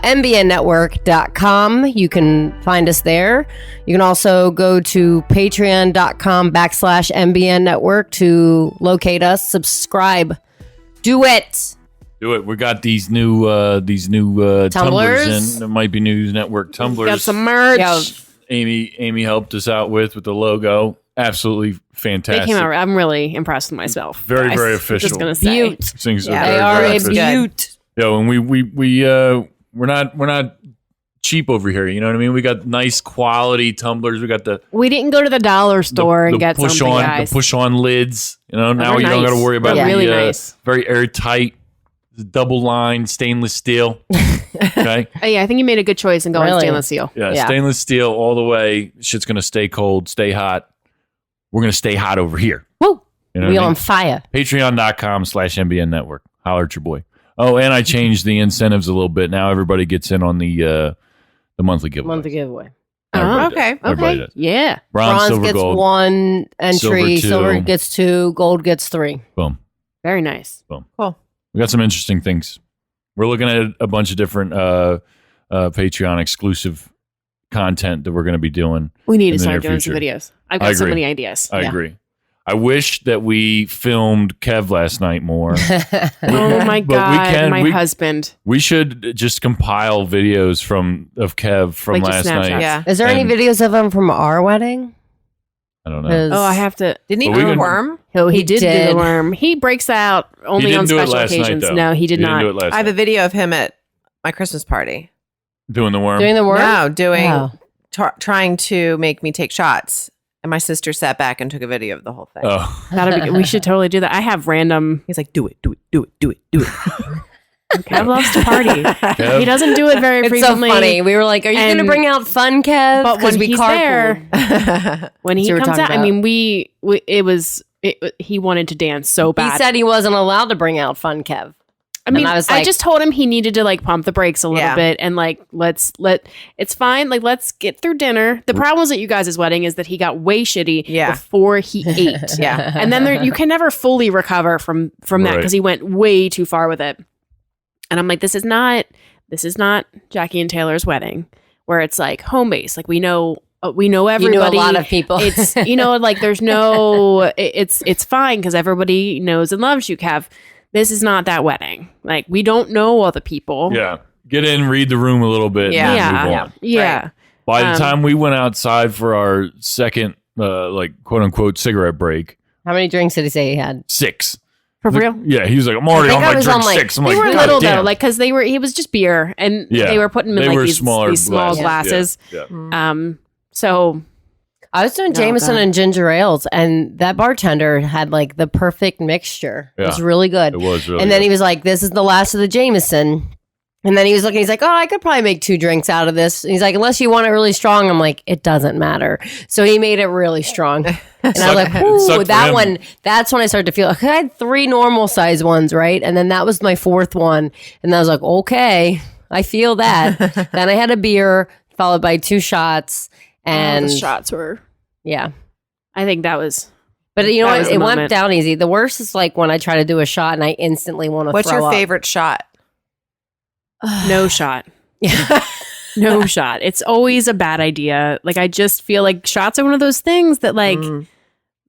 mbnnetwork.com. You can find us there. You can also go to patreon.com/MBN Network to locate us, subscribe, do it. Do it. We got these new tumblers in. There might be News Network tumblers. Got some merch. Yeah. Amy helped us out with the logo. Absolutely They fantastic. came out. I'm really impressed with myself. Very, guys. very official. Just gonna say. Beaut. Things are Yeah, very, They are very a official. beaut. Yo, and we're not cheap over here. You know what I mean? We got nice quality tumblers. We got the We didn't go to the dollar store and get push something, on guys. the push on lids. You know, now they're you don't nice. got to worry about They're the, really nice. very airtight, double line stainless steel. Okay. Oh, yeah, I think you made a good choice in going Really? stainless steel. Yeah, Yeah. stainless steel all the way. Shit's gonna stay cold, stay hot. We're gonna stay hot over here. Woo. You know We what I on mean? fire. Patreon.com/MBN Network. Holler at your boy. Oh, and I changed the incentives a little bit. Now everybody gets in on the monthly giveaway. Monthly giveaway. Everybody Oh, does. okay. Everybody Okay. does. Yeah. Bronze, silver, gets gold. 1 entry, Silver, silver 2. gets 2, gold gets 3. Boom. Very nice. Cool. We got some interesting things. We're looking at a bunch of different Patreon exclusive content that we're going to be doing. We need In to the start near doing some future. videos. I've I got so agree. many ideas. I Yeah. agree. I wish that we filmed Kev last night more. Oh my But we God. can- My we- husband. We should just compile videos of Kev from Like just last night. Snapchats. Yeah. Is there any And- videos of him from our wedding? I don't know. 'Cause- Oh, I have to. Didn't he Well, we do a can- worm? Oh, he He did do did. the worm. He breaks out only He on didn't do it special last night, occasions. though. No, he did He didn't not. do it last I have a night. video of him at my Christmas party. Doing the worm. doing the work? No, doing Oh. trying to make me take shots. And my sister sat back and took a video of the whole thing. Oh. We should totally do that. I have random. He's like, do it, do it, do it, do it, do it. Kev loves to party. Kev? He doesn't do it very It's so frequently. funny. We were like, "Are you going to And- bring out fun, Kev?" But when we he's carpooled. there, when he That's what we're comes talking out, I about. mean, he wanted to dance so He bad. said he wasn't allowed to bring out fun, Kev. I mean, I was I like- just told him he needed to like pump the brakes a little Yeah. bit and like it's fine. Like let's get through dinner. The problem was at you guys' wedding is that he got way shitty Yeah. before he ate. Yeah. And then you can never fully recover from that Right. because he went way too far with it. And I'm like, this is not Jackie and Taylor's wedding where it's like home base. Like we know You knew everybody. a lot of people. It's like there's no. It's fine because everybody knows and loves you, Kev. This is not that wedding. Like we don't know all the people. Yeah. Get in, read the room a little bit, Yeah. and then Yeah. move on. Yeah. By the Um, time we went outside for our second, like quote unquote cigarette break, How many drinks did he say he had? 6. For real? Yeah, he was like, I'm already I on think I my was drink on, like- 6. I'm They like, were God little damn. though, like because he was just beer, and Yeah. they were putting them in They like were these small glasses. glasses. Yeah. So I was doing Oh, Jameson God. and ginger ales, and that bartender had like the perfect mixture. It was Yeah. really good. It was really And then good. he was like, "This is the last of the Jameson." And then he was looking. He's like, "Oh, I could probably make 2 drinks out of this." And he's like, "Unless you want it really strong." I'm like, "It doesn't matter." So he made it really strong, and I was like, Sucked "Ooh, for that him. one." That's when I started to feel. I had 3 normal size ones, right, and then that was my 4th one, and I was like, "Okay, I feel that." Then I had a beer followed by 2 shots, and the shots were. yeah. I think that was. But you know That what? was the It went moment. down easy. The worst is like when I try to do a shot and I instantly want to. What's throw your up. favorite shot? No shot. No shot. It's always a bad idea. Like I just feel like shots are one of those things that like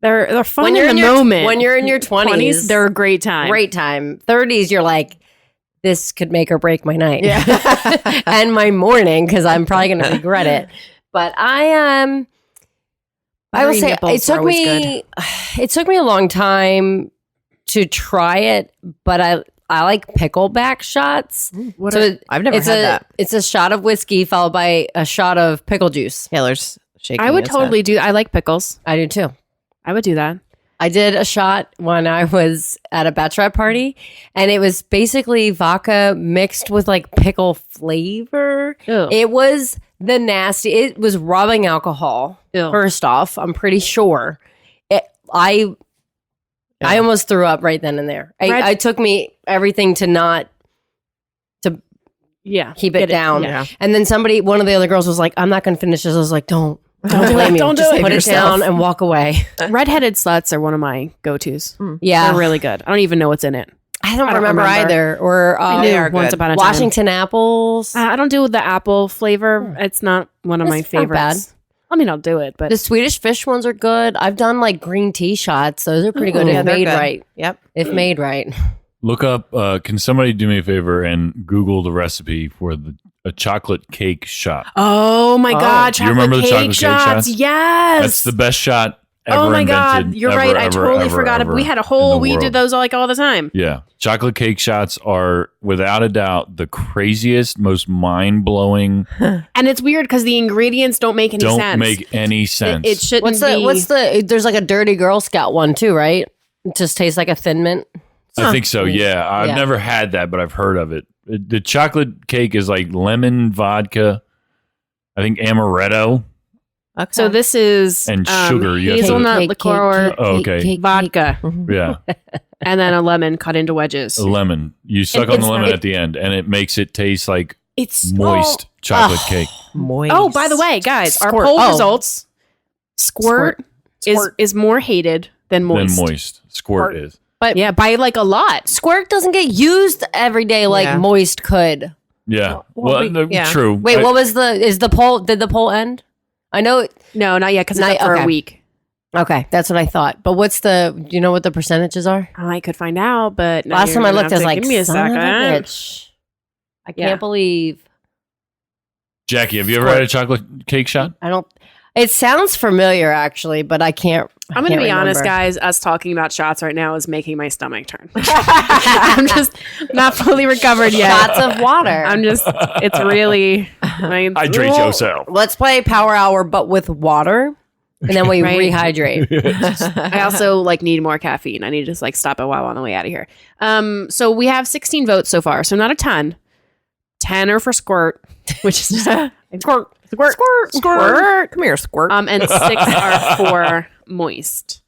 they're fun When in you're the in your moment. when you're in your 20s, they're a great time. great time. 30s, you're like, this could make or break my night, Yeah. and my morning because I'm probably going to regret it. But I will Buttery say nipples it are took always me it took me a long time to try it, but I like pickleback shots. What So are- it- I've never it's had a that. it's a shot of whiskey followed by a shot of pickle juice. Taylor's shaking. I would his head. totally do. I like pickles. I do too. I would do that. I did a shot when I was at a bachelorette party, and it was basically vodka mixed with like pickle flavor. Ew. It was the nasty. It was rubbing alcohol. Ew. First off, I'm pretty sure. I almost threw up right then and there. Red- I took me everything to not Yeah. keep it Get down. Yeah. And then one of the other girls was like, "I'm not going to finish this." I was like, "Don't blame me. Don't do Just it. put it Yourself. down and walk away." Redheaded sluts are one of my go-tos. Yeah, They're really good. I don't even know what's in it. I don't I don't remember remember. either. Or I They are once good. upon a time. Washington apples. I don't do the apple flavor. It's not one of my It's not bad. favorites. I mean, I'll do it, but The Swedish fish ones are good. I've done like green tea shots. Those are pretty good Yeah, if they're made good. right. Yep. If made right. Look up, can somebody do me a favor and Google the recipe for a chocolate cake shot? oh my god, Do you chocolate remember the cake chocolate cake shots? shots? Yes, That's the best shot ever oh my god, invented, you're ever, right. I ever, totally ever, forgot. ever We had a in whole. the We world. did those like all the time. Yeah. Chocolate cake shots are, without a doubt, the craziest, most mind-blowing, And it's weird because the ingredients don't make any don't sense. make any sense. It shouldn't What's be. the there's like a dirty Girl Scout one too, right? It just tastes like a Thin Mint. I think so, yeah. I've Yeah. never had that, but I've heard of it. The chocolate cake is like lemon, vodka, I think amaretto. Okay. So this is And sugar, you have to- hazelnut Cake, liqueur, cake, Oh, okay. cake, vodka, Yeah. and then a lemon cut into wedges. A lemon. You suck And on the it's- lemon it- at the end, and it makes it taste like It's moist chocolate cake. moist. Oh, by the way, guys, our Squirt. poll Oh. results: squirt, Squirt. is more hated than moist. Then moist. Squirt is. But Yeah, by like a lot. squirt doesn't get used every day like Yeah. moist could. Yeah. Well, Well, true. Wait, I- what was did the poll end? I know. No, not yet because it's Not- up for okay. a week. Okay, that's what I thought. But do you know what the percentages are? I could find out, but now Last you're time I gonna looked, I have was to like, give me a son of a second. bitch. I Yeah. can't believe Jackie, have you ever had a chocolate cake shot? I don't. It sounds familiar, actually, but I can't. I'm going to be honest, remember. guys. Us talking about shots right now is making my stomach turn. I'm just not fully recovered yet. Shots of water. It's really. Hydrate Well, yourself. Let's play Power Hour, but with water, and then we Right. rehydrate. I also like need more caffeine. I need to just like stop a while on the way out of here. So we have 16 votes so far, so not a ton. 10 are for squirt, which is just squirt. Come here, squirt. And 6 are for moist.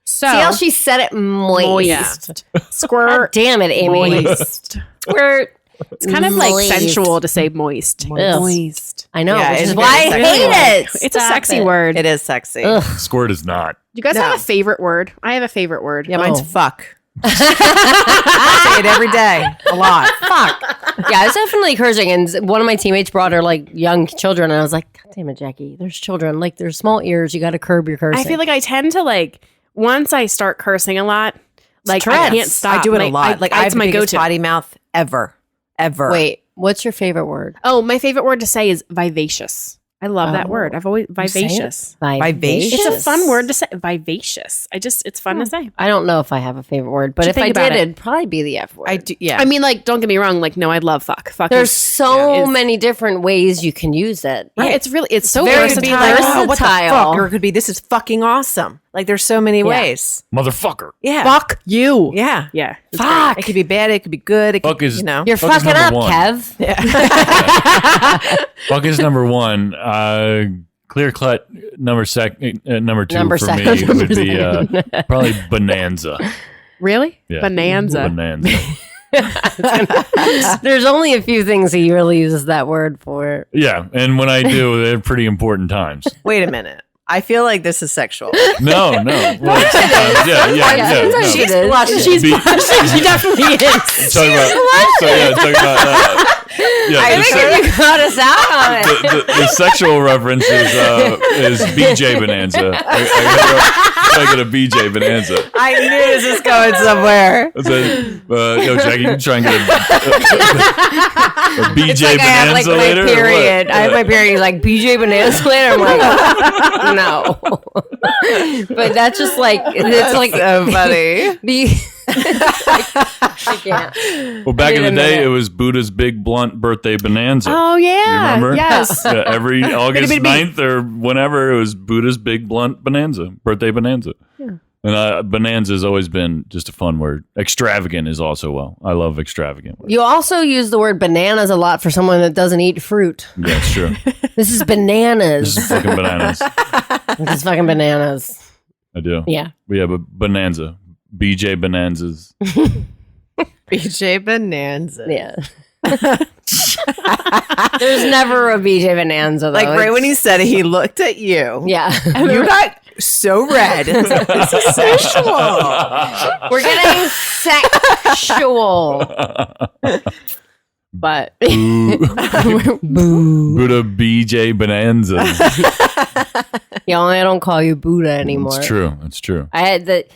So See how she said it moist. God squirt, damn it, Amy. moist. Squirt. It's kind of like Moist. sensual to say moist. Ugh. Moist. I know, Yeah, which it's is very why I sexy. hate it. It's a Stop sexy it. word. It is sexy. Ugh. Squirt is not. Do you guys No. have a favorite word? I have a favorite word. Yeah, mine's Oh. fuck. I say it every day. A lot. Fuck. Yeah, it's definitely cursing. And one of my teammates brought her like young children, and I was like, God damn it, Jackie. There's children. Like, there's small ears. You got to curb your cursing. I feel like I tend to like once I start cursing a lot, like I Tourette's. can't stop. I do it a Like, lot. Like I have it's the my biggest go-to. potty mouth ever. Wait, what's your favorite word? Oh, my favorite word to say is vivacious. I love that Oh. word. I've always vivacious. Vivacious? It's a fun word to say. Vivacious. It's fun to say. I don't know if I have a favorite word, but Should if think I about did, it. it'd probably be the F word. I do. Yeah. I mean, like, don't get me wrong. Like, no, I love fuck. Fuck. There's is, so is- many different ways you can use it. Right. It's so very It could be versatile. like, versatile. oh, what the fuck? Or it could be, this is fucking awesome. Like, there's so many ways. Motherfucker. Yeah. Fuck you. Yeah. Yeah. It's Fuck. It could be bad. It could be good. It Fuck could, is- you know. You're Fuck is fucking up, number one. Kev. Fuck is number one. Clear cut number two Number for second. me would be probably Bonanza. Really? Yeah. Bonanza. Bonanza. There's only a few things he really uses that word for. Yeah, and when I do, they're pretty important times. Wait a minute. I feel like this is sexual. No. Well, sometimes, yeah. Sometimes No. it is. blushing. She's Be- blushing. She definitely is. Talking about I the, think you got us out on it. the sexual reference is BJ Bonanza. I get a BJ Bonanza. I knew this was going somewhere. I said, yo, Jackie, you try and get a BJ It's like I have like Bonanza my later? or what? period. I have my period. He's like BJ Bonanza later. I'm like, no. But that's just like it's like So funny. I can't. Well, back in the Wait a day, minute. it was Buddha's Big Blunt Birthday Bonanza. Oh, yeah. You remember? Yes. Yeah, every August Bitty, bitty, 9th or whenever, it was Buddha's Big Blunt Bonanza, Birthday Bonanza. Yeah. And bonanza has always been just a fun word. Extravagant is also I love extravagant words. You also use the word bananas a lot for someone that doesn't eat fruit. Yeah, it's true. This is bananas. This is fucking bananas. This is fucking bananas. I do. Yeah. Yeah, but Bonanza. BJ Bonanzas. BJ Bonanza. Yeah. There's never a BJ Bonanza though. Like right when he It's- said it, he looked at you. Yeah. You got so red. It's like, this is sexual. We're getting sexual. But Buddha BJ Bonanzas. yeah, only I don't call you Buddha anymore. It's true. It's true. I had the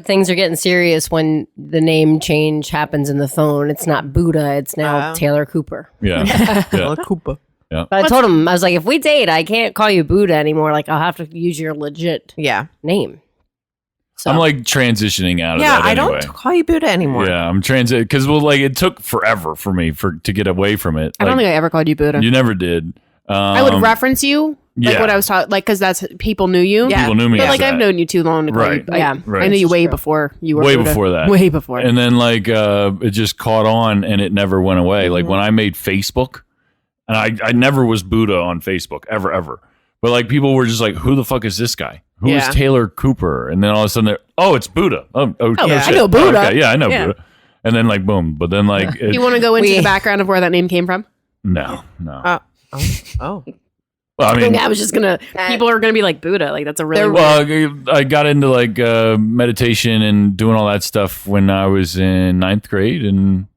things are getting serious when the name change happens in the phone. It's not Buddha, it's now Oh. Taylor Cooper. Yeah. yeah. Koopa. But I told him, I was like, if we date, I can't call you Buddha anymore. Like I'll have to use your legit Yeah. name. So I'm like transitioning out of Yeah, that I anyway. don't call you Buddha anymore. Yeah, I'm because it took forever for me to get away from it. I don't Like, think I ever called you Buddha. you never did. I would reference you, like yeah. what I was taught, like, because that's people knew you. Yeah. People knew me. But as like, that. I've known you too long to call Right. you. Yeah. Right. I knew you This is way true. before you were Way Buddha. before that. Way before. And then it just caught on and it never went away. Like when I made Facebook, and I never was Buddha on Facebook ever. But like people were just like, who the fuck is this guy? Who is Yeah. Taylor Cooper? And then all of a sudden Oh, it's Buddha. Oh, yeah. shit. I know Buddha. Okay. Yeah, I know Yeah. Buddha. And then like boom. But then like You want to go into We- the background of where that name came from? no. Oh. Well, I mean, I was just gonna. People are gonna be like Buddha. Like that's a really. well, I got into like meditation and doing all that stuff when I was in 9th grade, and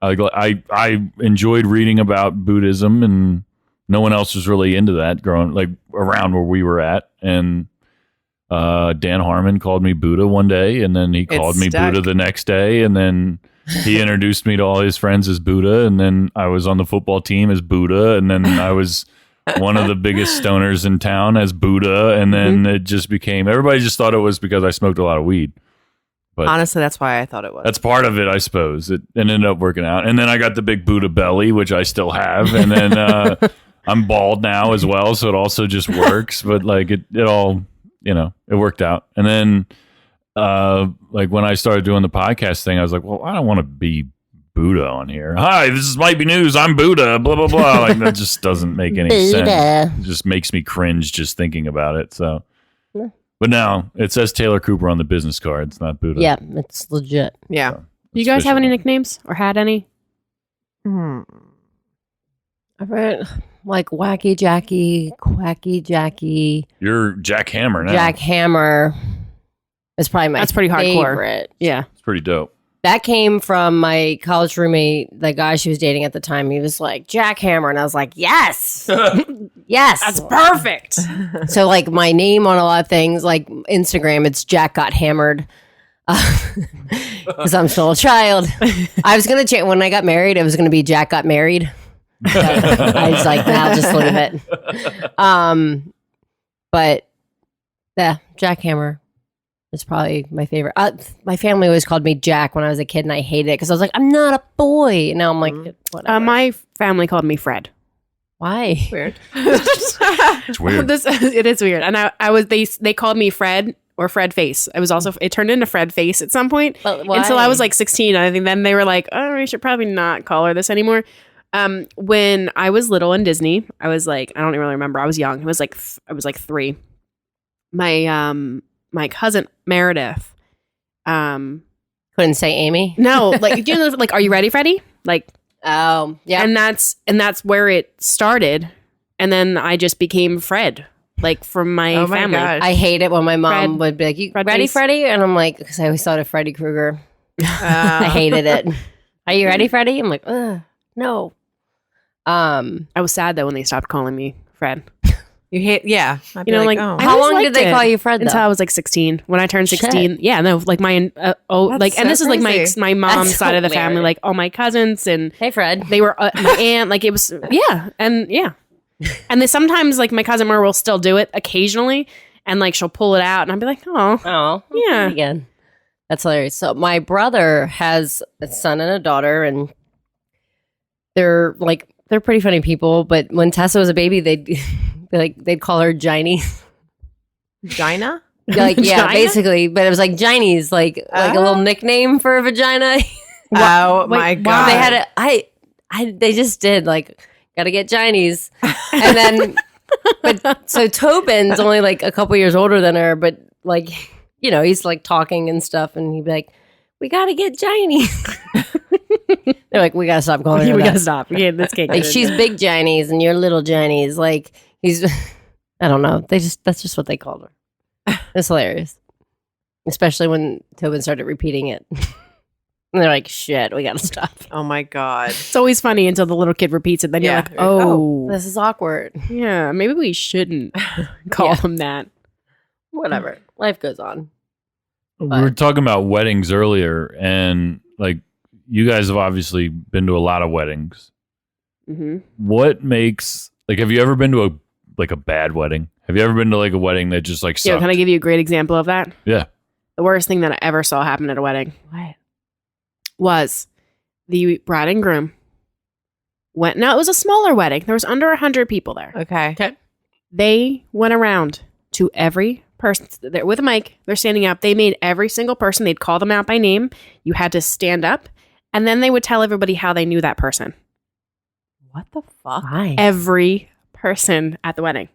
I enjoyed reading about Buddhism, and no one else was really into that growing like around where we were at. And Dan Harmon called me Buddha one day, and then he called me stuck. Buddha the next day, and then he introduced me to all his friends as Buddha, and then I was on the football team as Buddha, and then I was one of the biggest stoners in town as Buddha, and then it just became everybody just thought it was because I smoked a lot of weed. But Honestly, that's why I thought it was. that's part of it, I suppose. It ended up working out. And then I got the big Buddha belly, which I still have. And then I'm bald now as well. So it also just works. But like it all, it worked out. And then like when I started doing the podcast thing, I was like, well, I don't want to be Buddha on here. Hi, this is Might Be News. I'm Buddha, blah, blah, blah. Like that just doesn't make any Buddha. sense. It just makes me cringe just thinking about it. So, but now it says Taylor Cooper on the business card. It's not Buddha. yeah, it's legit. Yeah. you guys have official. any nicknames or had any? I've heard like Wacky Jackie, Quacky Jackie, You're Jack Hammer now. Jack Hammer. It's probably my That's pretty hardcore. favorite. Yeah. It's pretty dope. That came from my college roommate, the guy she was dating at the time. He was like, Jack Hammer. And I was like, yes. Yes. That's perfect. So, like, my name on a lot of things, like Instagram, it's Jack Got Hammered. Because I'm still a child. I was going to change, when I got married, it was going to be Jack Got Married. I was like, nah, I'll just leave it. But yeah, jackhammer is probably my favorite. My family always called me Jack when I was a kid, and I hated it because I was like, I'm not a boy. And now I'm like, whatever. My family called me Fred. Why? Weird. It's weird. It is weird. And I was they called me Fred or Fred Face. I was also it turned into Fred Face at some point. But why? Until I was like 16. I think then they were like, oh, we should probably not call her this anymore. When I was little in Disney, I was like, I don't really remember. I was young. I was like 3. My cousin Meredith, couldn't say Amy. no, like, you know, like, are you ready, Freddie? Like, Oh, yeah. and that's where it started. And then I just became Fred, like, from my Oh my family. gosh. I hate it when my mom Fred- would be like, "You Fred ready, face. Freddie?" And I'm like, because I always thought of Freddy Krueger. I hated it. Are you ready, Freddie? I'm like, ugh, no. I was sad though when they stopped calling me Fred. You hate, yeah. I'd be You know, like, oh. I How always long did liked they it call you Fred? until Though? I was like 16. When I turned 16, Shit. yeah, no, like my That's like, and so this is like crazy. my mom's That's side of the family, hilarious. like all my cousins, and Hey, Fred. they were my aunt. Like, it was, yeah, and they sometimes, like, my cousin Mer will still do it occasionally, and like she'll pull it out, and I'll be like, oh, Oh, Yeah. Again, that's hilarious. So my brother has a son and a daughter, and they're pretty funny people. But when Tessa was a baby, they'd call her Giny. Vagina? Like, yeah, Vagina? basically. But it was like Giny's, like a little nickname for a vagina. Oh Wait, my why? god! They had they just did like gotta get Giny's, and then but so Tobin's only like a couple years older than her, but like, you know, he's like talking and stuff, and he'd be like, "We gotta get Giny's." They're like, "We gotta stop calling her we that." gotta stop. Yeah, this can't Like, get she's big Giny's and you're little Giny's. Like, he's I don't know. That's just what they called her. It's hilarious, especially when Tobin started repeating it. And they're like, shit, we gotta stop. Oh my god! It's always funny until the little kid repeats it. Then Yeah. you're like, oh, This is awkward. yeah, maybe we shouldn't call Yeah. him that. Whatever. Life goes on. We were talking about weddings earlier, and like, you guys have obviously been to a lot of weddings. Mm-hmm. What makes, like, have you ever been to a bad wedding? Have you ever been to like a wedding that just like Yeah, sucked? can I give you a great example of that? Yeah. The worst thing that I ever saw happen at a wedding What? was the bride and groom went. Now, it was a smaller wedding. There was under 100 people there. Okay. They went around to every person. They're with a mic. They're standing up. They made every single person. They'd call them out by name. You had to stand up. And then they would tell everybody how they knew that person. What the fuck? Why? Every person at the wedding.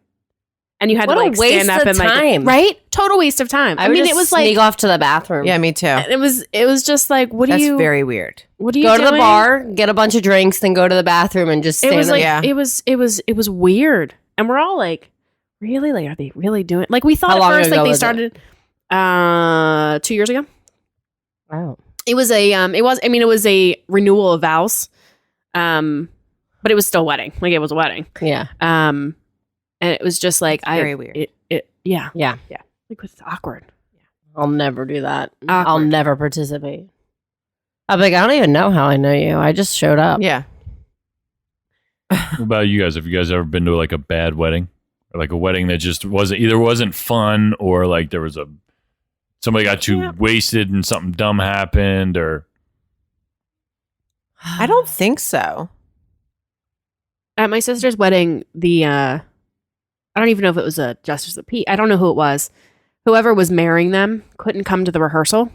And you had What to a like waste stand up of and like, time. right? Total waste of time. I mean, it was sneak like, off to the bathroom. Yeah, me too. it was just like, what That's do you, very weird. what do you Go to the doing? bar, get a bunch of drinks, then go to the bathroom and just It stand was there. like, Yeah. it was weird. And we're all like, really? Like, are they really doing it? Like, we thought How at long first, ago like, they was it? started 2 years ago. Wow. It was it was a renewal of vows. But it was still a wedding. Like, it was a wedding. Yeah. And it was just like, very weird. Yeah. Yeah. Like, it's awkward. I'll never do that. I'll Awkward. never participate. I'm like, I don't even know how I know you. I just showed up. Yeah. What about you guys? Have you guys ever been to like a bad wedding, or like a wedding that just wasn't fun, or like there was somebody got too wasted and something dumb happened, or I don't think so. At my sister's wedding, I don't even know if it was a Justice of the Peace. I don't know who it was. Whoever was marrying them couldn't come to the rehearsal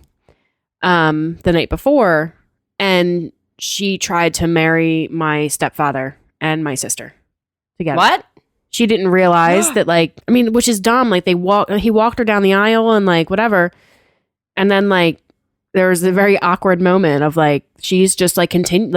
the night before, and she tried to marry my stepfather and my sister together. What? She didn't realize that, like, I mean, which is dumb. Like, he walked her down the aisle and like whatever, and then like there was a very awkward moment of like she's just like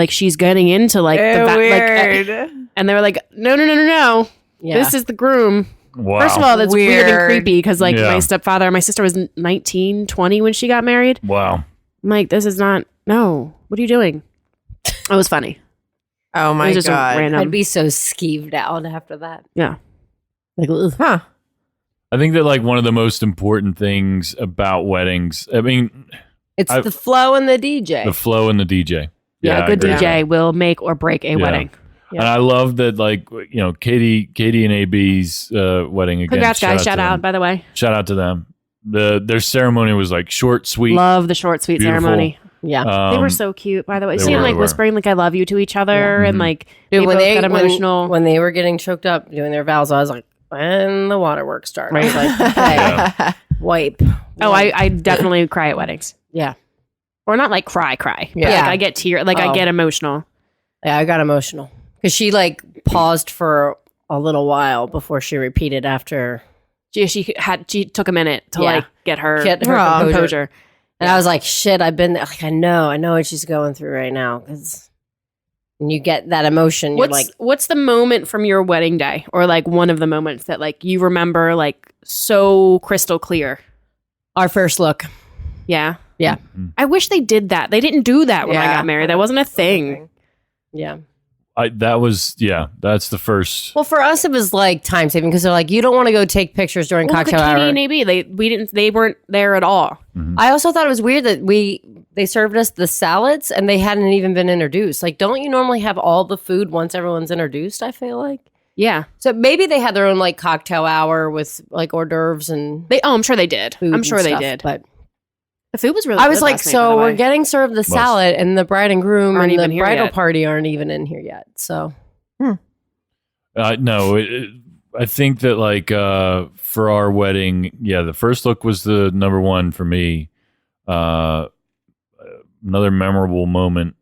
she's getting into like weird. and they were like, no. Yeah. This is the groom. wow. First of all, that's weird and Weird. creepy because, like, Yeah. my stepfather and my sister was 19, 20 when she got married. Wow. I'm like, this is not, no. What are you doing? It was funny. Oh It my was just god. random. I'd be so skeeved out after that. Yeah. Like, ugh. Huh. I think that like one of the most important things about weddings, I mean, It's I- the flow and the DJ. the flow and the DJ. Yeah, I a good agree with that. DJ will make or break a wedding. And I love that, like, Katie and AB's wedding again. Congrats, guys. to Shout out, them. by the way. Shout out to them. Their ceremony was like short, sweet. Love the short, sweet beautiful. ceremony. Yeah. They were so cute, by the way. they Seeing were, like they were. whispering like I love you to each other and like Dude, they both got emotional. When they were getting choked up doing their vows, I was like, when the waterworks start. I was like, okay, Yeah. wipe. Oh, I definitely cry at weddings. Yeah. Or not like cry. But, Yeah. like, I get I Oh. get emotional. Yeah, I got emotional because she like paused for a little while before she repeated after. She took a minute to Yeah. like get her Composure. composure. And I was like, shit, I've been like, I know what she's going through right now. Because when you get that emotion, you're like, What's the moment from your wedding day, or like one of the moments that like you remember like so crystal clear? our first look. Yeah. Yeah. I wish they did that. They didn't do that when I Yeah. got married. That wasn't a thing. Yeah. That's the first. Well, for us, it was like time saving because they're like, you don't want to go take pictures during Well, look cocktail at hour. Katie and AB. They weren't there at all. I also thought it was weird that they served us the salads and they hadn't even been introduced. Like, don't you normally have all the food once everyone's introduced? I feel like. Yeah. So maybe they had their own like cocktail hour with like hors d'oeuvres and I'm sure they did. food I'm and sure they stuff, did. But The food was really I was good like, last night, by the so we're way. getting served the salad and the bride and groom Aren't and even the here bridal yet. party aren't even in here yet. So No, I think that like for our wedding, the first look was the number one for me. Another memorable moment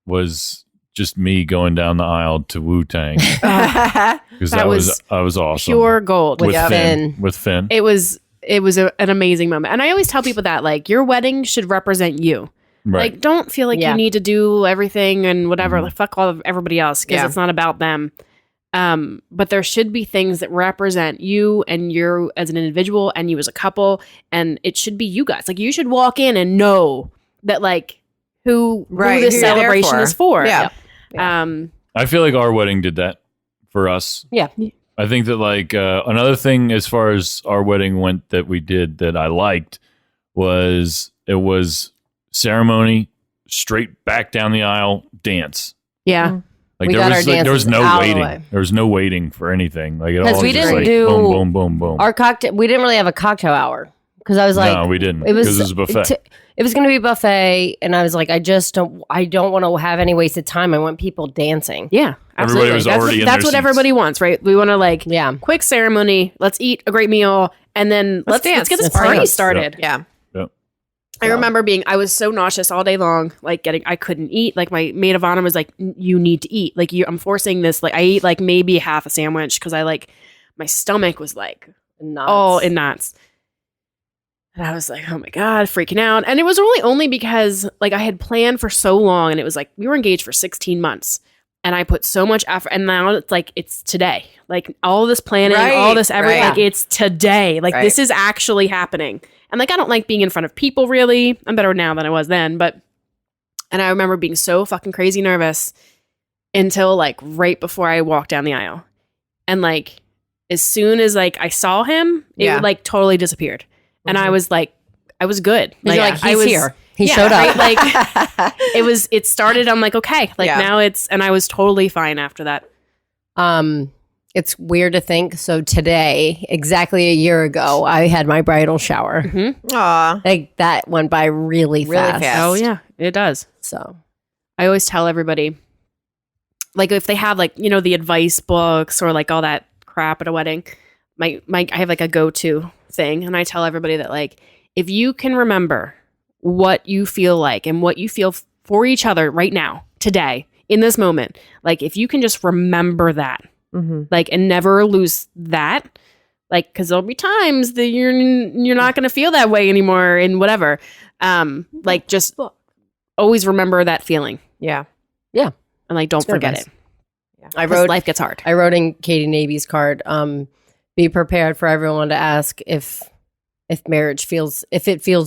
was just me going down the aisle to Wu Tang because That was I was awesome. Pure gold. with Yeah. Finn. With Finn. It was an amazing moment. And I always tell people that like your wedding should represent you. Right. Like don't feel like Yeah. you need to do everything and whatever. Like, fuck all of everybody else because Yeah. it's not about them. But there should be things that represent you and you as an individual and you as a couple, and it should be you guys. Like you should walk in and know that like who Right, this who you're there celebration for. is for. Yeah. I feel like our wedding did that for us. yeah, I think that like another thing as far as our wedding went that we did that I liked was it was ceremony, straight back down the aisle, dance. Yeah. Like We there got was our there was dances no out of the way. waiting. There was no waiting for anything. Like it 'Cause all we was just didn't like do boom, boom, boom, boom. our cocktail. We didn't really have a cocktail hour because I was like, no, we didn't. it was because it was a buffet. It was going to be a buffet, and I was like, I don't want to have any wasted time. I want people dancing. Yeah. Everybody Absolutely. was that's already in that's their what seats. everybody wants, right? We want to like Yeah. quick ceremony. Let's eat a great meal, and then let's dance. get this Let's party dance. started. Yeah. I remember I was so nauseous all day long, like I couldn't eat. Like my maid of honor was like, "You need to eat. Like I'm forcing this. Like I ate like maybe half a sandwich because I like my stomach was like Nuts. all in knots." And I was like, "Oh my god," freaking out. And it was only because like I had planned for so long, and it was like we were engaged for 16 months. And I put so much effort, and now it's like it's today. Like all this planning, Right, all this everything, right. like it's today. Like Right. this is actually happening. And like I don't like being in front of people really. I'm better now than I was then, and I remember being so fucking crazy nervous until like right before I walked down the aisle. And like as soon as like I saw him, it Yeah. like totally disappeared. And I was like, I was good. You're like, I he's was here. He yeah, showed up. right? Like it started. I'm like, okay, like Yeah. now and I was totally fine after that. It's weird to think. So today, exactly a year ago, I had my bridal shower. Aw. Like that went by really fast. fast. Oh yeah, it does. So I always tell everybody, like if they have like, the advice books or like all that crap at a wedding, I have like a go-to thing. And I tell everybody that like, if you can remember what you feel like and what you feel for each other right now, today, in this moment, like if you can just remember that, like, and never lose that, like, cause there'll be times that you're not going to feel that way anymore and whatever. Like just always remember that feeling. Yeah. Yeah. And like, don't It's good forget advice. it. I 'Cause wrote life gets hard. I wrote in Katie Navy's card, be prepared for everyone to ask if marriage feels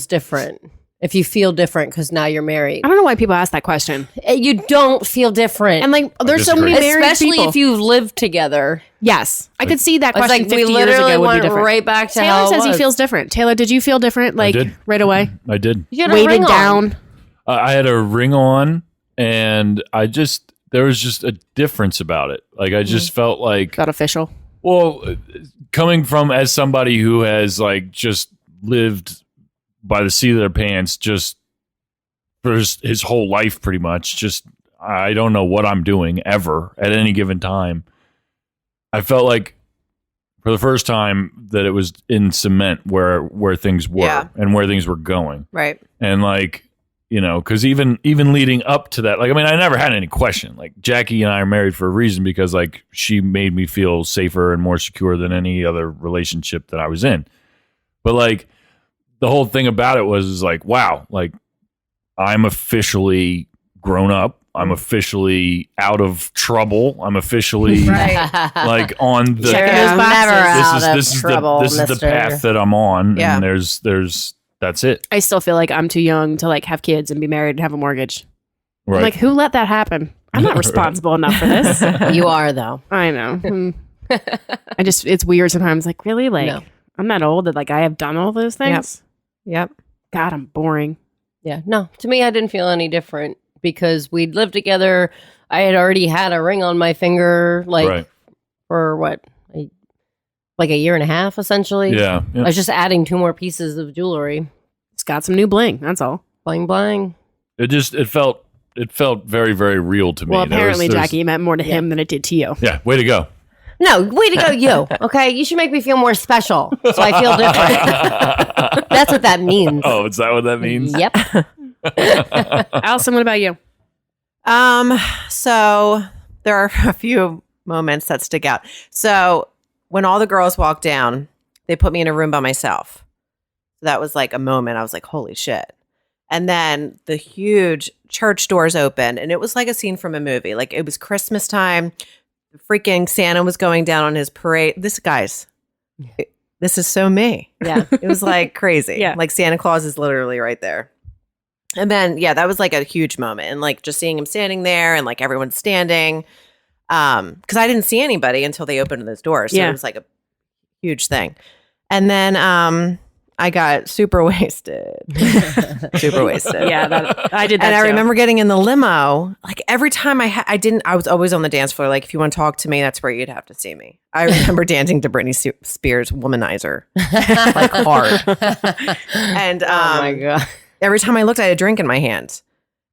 different. If you feel different because now you're married. I don't know why people ask that question. You don't feel different. And like, there's so many disagree. married especially people. if you've lived together. Yes, I could see that It's question like 50 we years literally ago would be went different. right back to how Taylor it says he was. feels different. Taylor, did you feel different? Like did. right away? I did. You had a Weighted ring on. down. I had a ring on, and I just there was just a difference about it. Like I just felt like, Got official. well, coming from as somebody who has like just lived by the seat of their pants just for his whole life, pretty much. Just I don't know what I'm doing ever at any given time. I felt like for the first time that it was in cement where things were and where things were going. Right. And like, you know, because even leading up to that, like, I mean, I never had any question. Like Jackie and I are married for a reason because like she made me feel safer and more secure than any other relationship that I was in. But like the whole thing about it was like, wow, like I'm officially grown up. I'm officially out of trouble. I'm officially like on the this is the path that I'm on. Yeah. And there's that's it. I still feel like I'm too young to like have kids and be married and have a mortgage. Right. I'm like, who let that happen? I'm not responsible enough for this. You are though. I know. It's weird sometimes. Like, really? Like, No. I'm not old that like I have done all those things. Yep. God, I'm boring. Yeah. No, to me, I didn't feel any different because we'd lived together. I had already had a ring on my finger, like for what, like a year and a half, essentially. Yeah. I was just adding 2 more pieces of jewelry. It's got some new bling. That's all. Bling bling. It felt very, very real to me. Well, apparently, Jackie, it meant more to him than it did to you. Yeah. Way to go. No, way to go, you. Okay, you should make me feel more special, so I feel different. That's what that means. Oh, is that what that means? Yep. Allison, what about you? So there are a few moments that stick out. So when all the girls walked down, they put me in a room by myself. That was like a moment. I was like, holy shit. And then the huge church doors opened and it was like a scene from a movie. Like it was Christmas time. Freaking Santa was going down on his parade. This is so me. Yeah. It was like crazy. Yeah. Like Santa Claus is literally right there. And then, yeah, that was like a huge moment. And like just seeing him standing there and like everyone standing. Because I didn't see anybody until they opened those doors. So it was like a huge thing. And then I got super wasted. Super wasted. Yeah, I did that And I too. remember getting in the limo. Like every time I was always on the dance floor. Like if you want to talk to me, that's where you'd have to see me. I remember dancing to Britney Spears' Womanizer. Like hard. And Oh my god. every time I looked, I had a drink in my hand.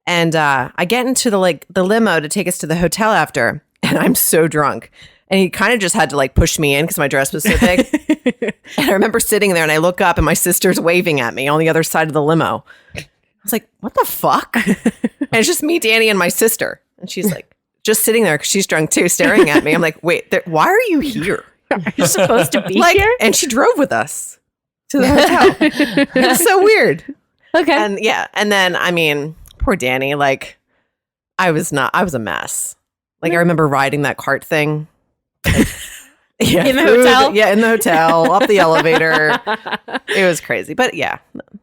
And I get into the limo to take us to the hotel after, and I'm so drunk. And he kind of just had to like push me in because my dress was so big. And I remember sitting there and I look up and my sister's waving at me on the other side of the limo. I was like, what the fuck? And it's just me, Danny, and my sister. And she's like, just sitting there because she's drunk too, staring at me. I'm like, wait, why are you here? Are you supposed to be Like, here? and she drove with us to the hotel. It's so weird. Okay. And yeah. And then, I mean, poor Danny, like, I was a mess. Like, I remember riding that cart thing. Yeah, In the hotel? Yeah, in the hotel, up the elevator. It was crazy. But yeah,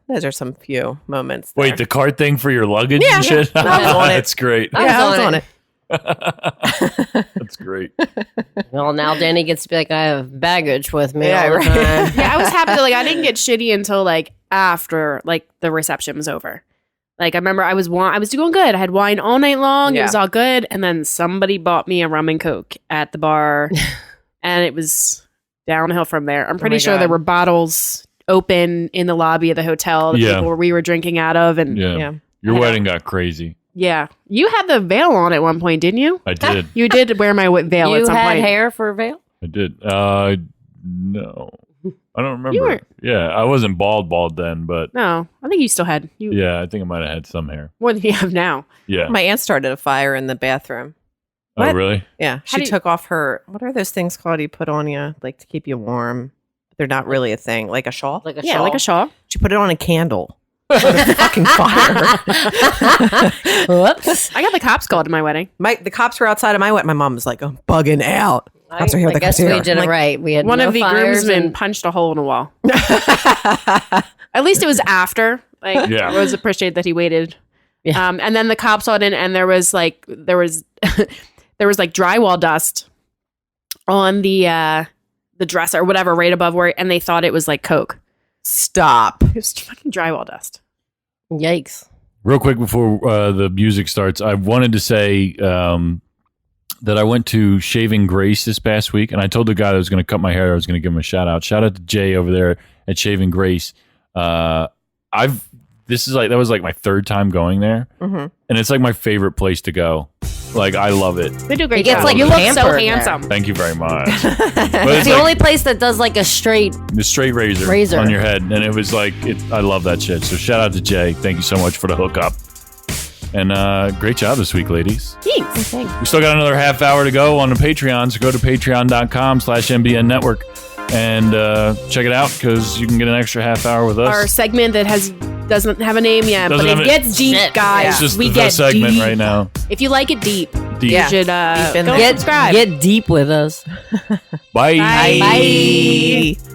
those are some few moments. Wait, there. the cart thing for your luggage and shit? I was on it. That's great. I was on it. That's great. Well, now Danny gets to be like, I have baggage with me Yeah, all the right. time. Yeah, I was happy that like I didn't get shitty until like after like the reception was over. Like I remember I was doing good. I had wine all night long. It Yeah. was all good. And then somebody bought me a rum and coke at the bar, and it was downhill from there. I'm pretty my sure God. there were bottles open in the lobby of the hotel that Yeah. we were drinking out of, and Yeah. Yeah. Your wedding got crazy. yeah, you had the veil on at one point, didn't you? I did. You did wear my veil at You some had point. hair for a veil? I did. No. I don't remember. You were- Yeah, I wasn't bald then, but No, I think you still had yeah, I think I might have had some hair. more than you have now. Yeah. My aunt started a fire in the bathroom. Oh, What? really? Yeah. How She do you- took off her, what are those things called you put on you, like to keep you warm? They're not really a thing. Like a shawl? Like a Yeah, shawl? like a shawl. She put it on a candle. Fucking fire. Whoops. I got the cops called to my wedding. The cops were outside of my wedding. My mom was like, I'm bugging out. Cops are here. I The guess cops are we here. did I'm it like, right. We had One no of the fires groomsmen and- punched a hole in a wall. At least it was after. Like, Yeah. I was appreciated that he waited. Yeah. And then the cops saw it in, and there was like drywall dust on the dresser or whatever right above where, and they thought it was like coke. Stop. It was fucking drywall dust. Yikes. Real quick before the music starts, I wanted to say that I went to Shaving Grace this past week, and I told the guy that was going to cut my hair, I was going to give him a shout out. Shout out to Jay over there at Shaving Grace. That was like my third time going there, and it's like my favorite place to go. Like, I love it. They do a great It gets, job. like, You look so pampered there. handsome. Thank you very much. But It's the only place that does like a straight. the straight razor on your head, and it was like I love that shit. So shout out to Jay. Thank you so much for the hookup, and great job this week, ladies. Thanks. We still got another half hour to go on the Patreon, so go to patreon.com/MBN Network and check it out because you can get an extra half hour with us. Our segment that doesn't have a name yet, Doesn't but have it a- gets deep, Shit. guys. It's just we the get segment deep. right now. If you like it deep, Deep. Yeah. you should Deep in go there. subscribe. Get deep with us. Bye. Bye. Bye.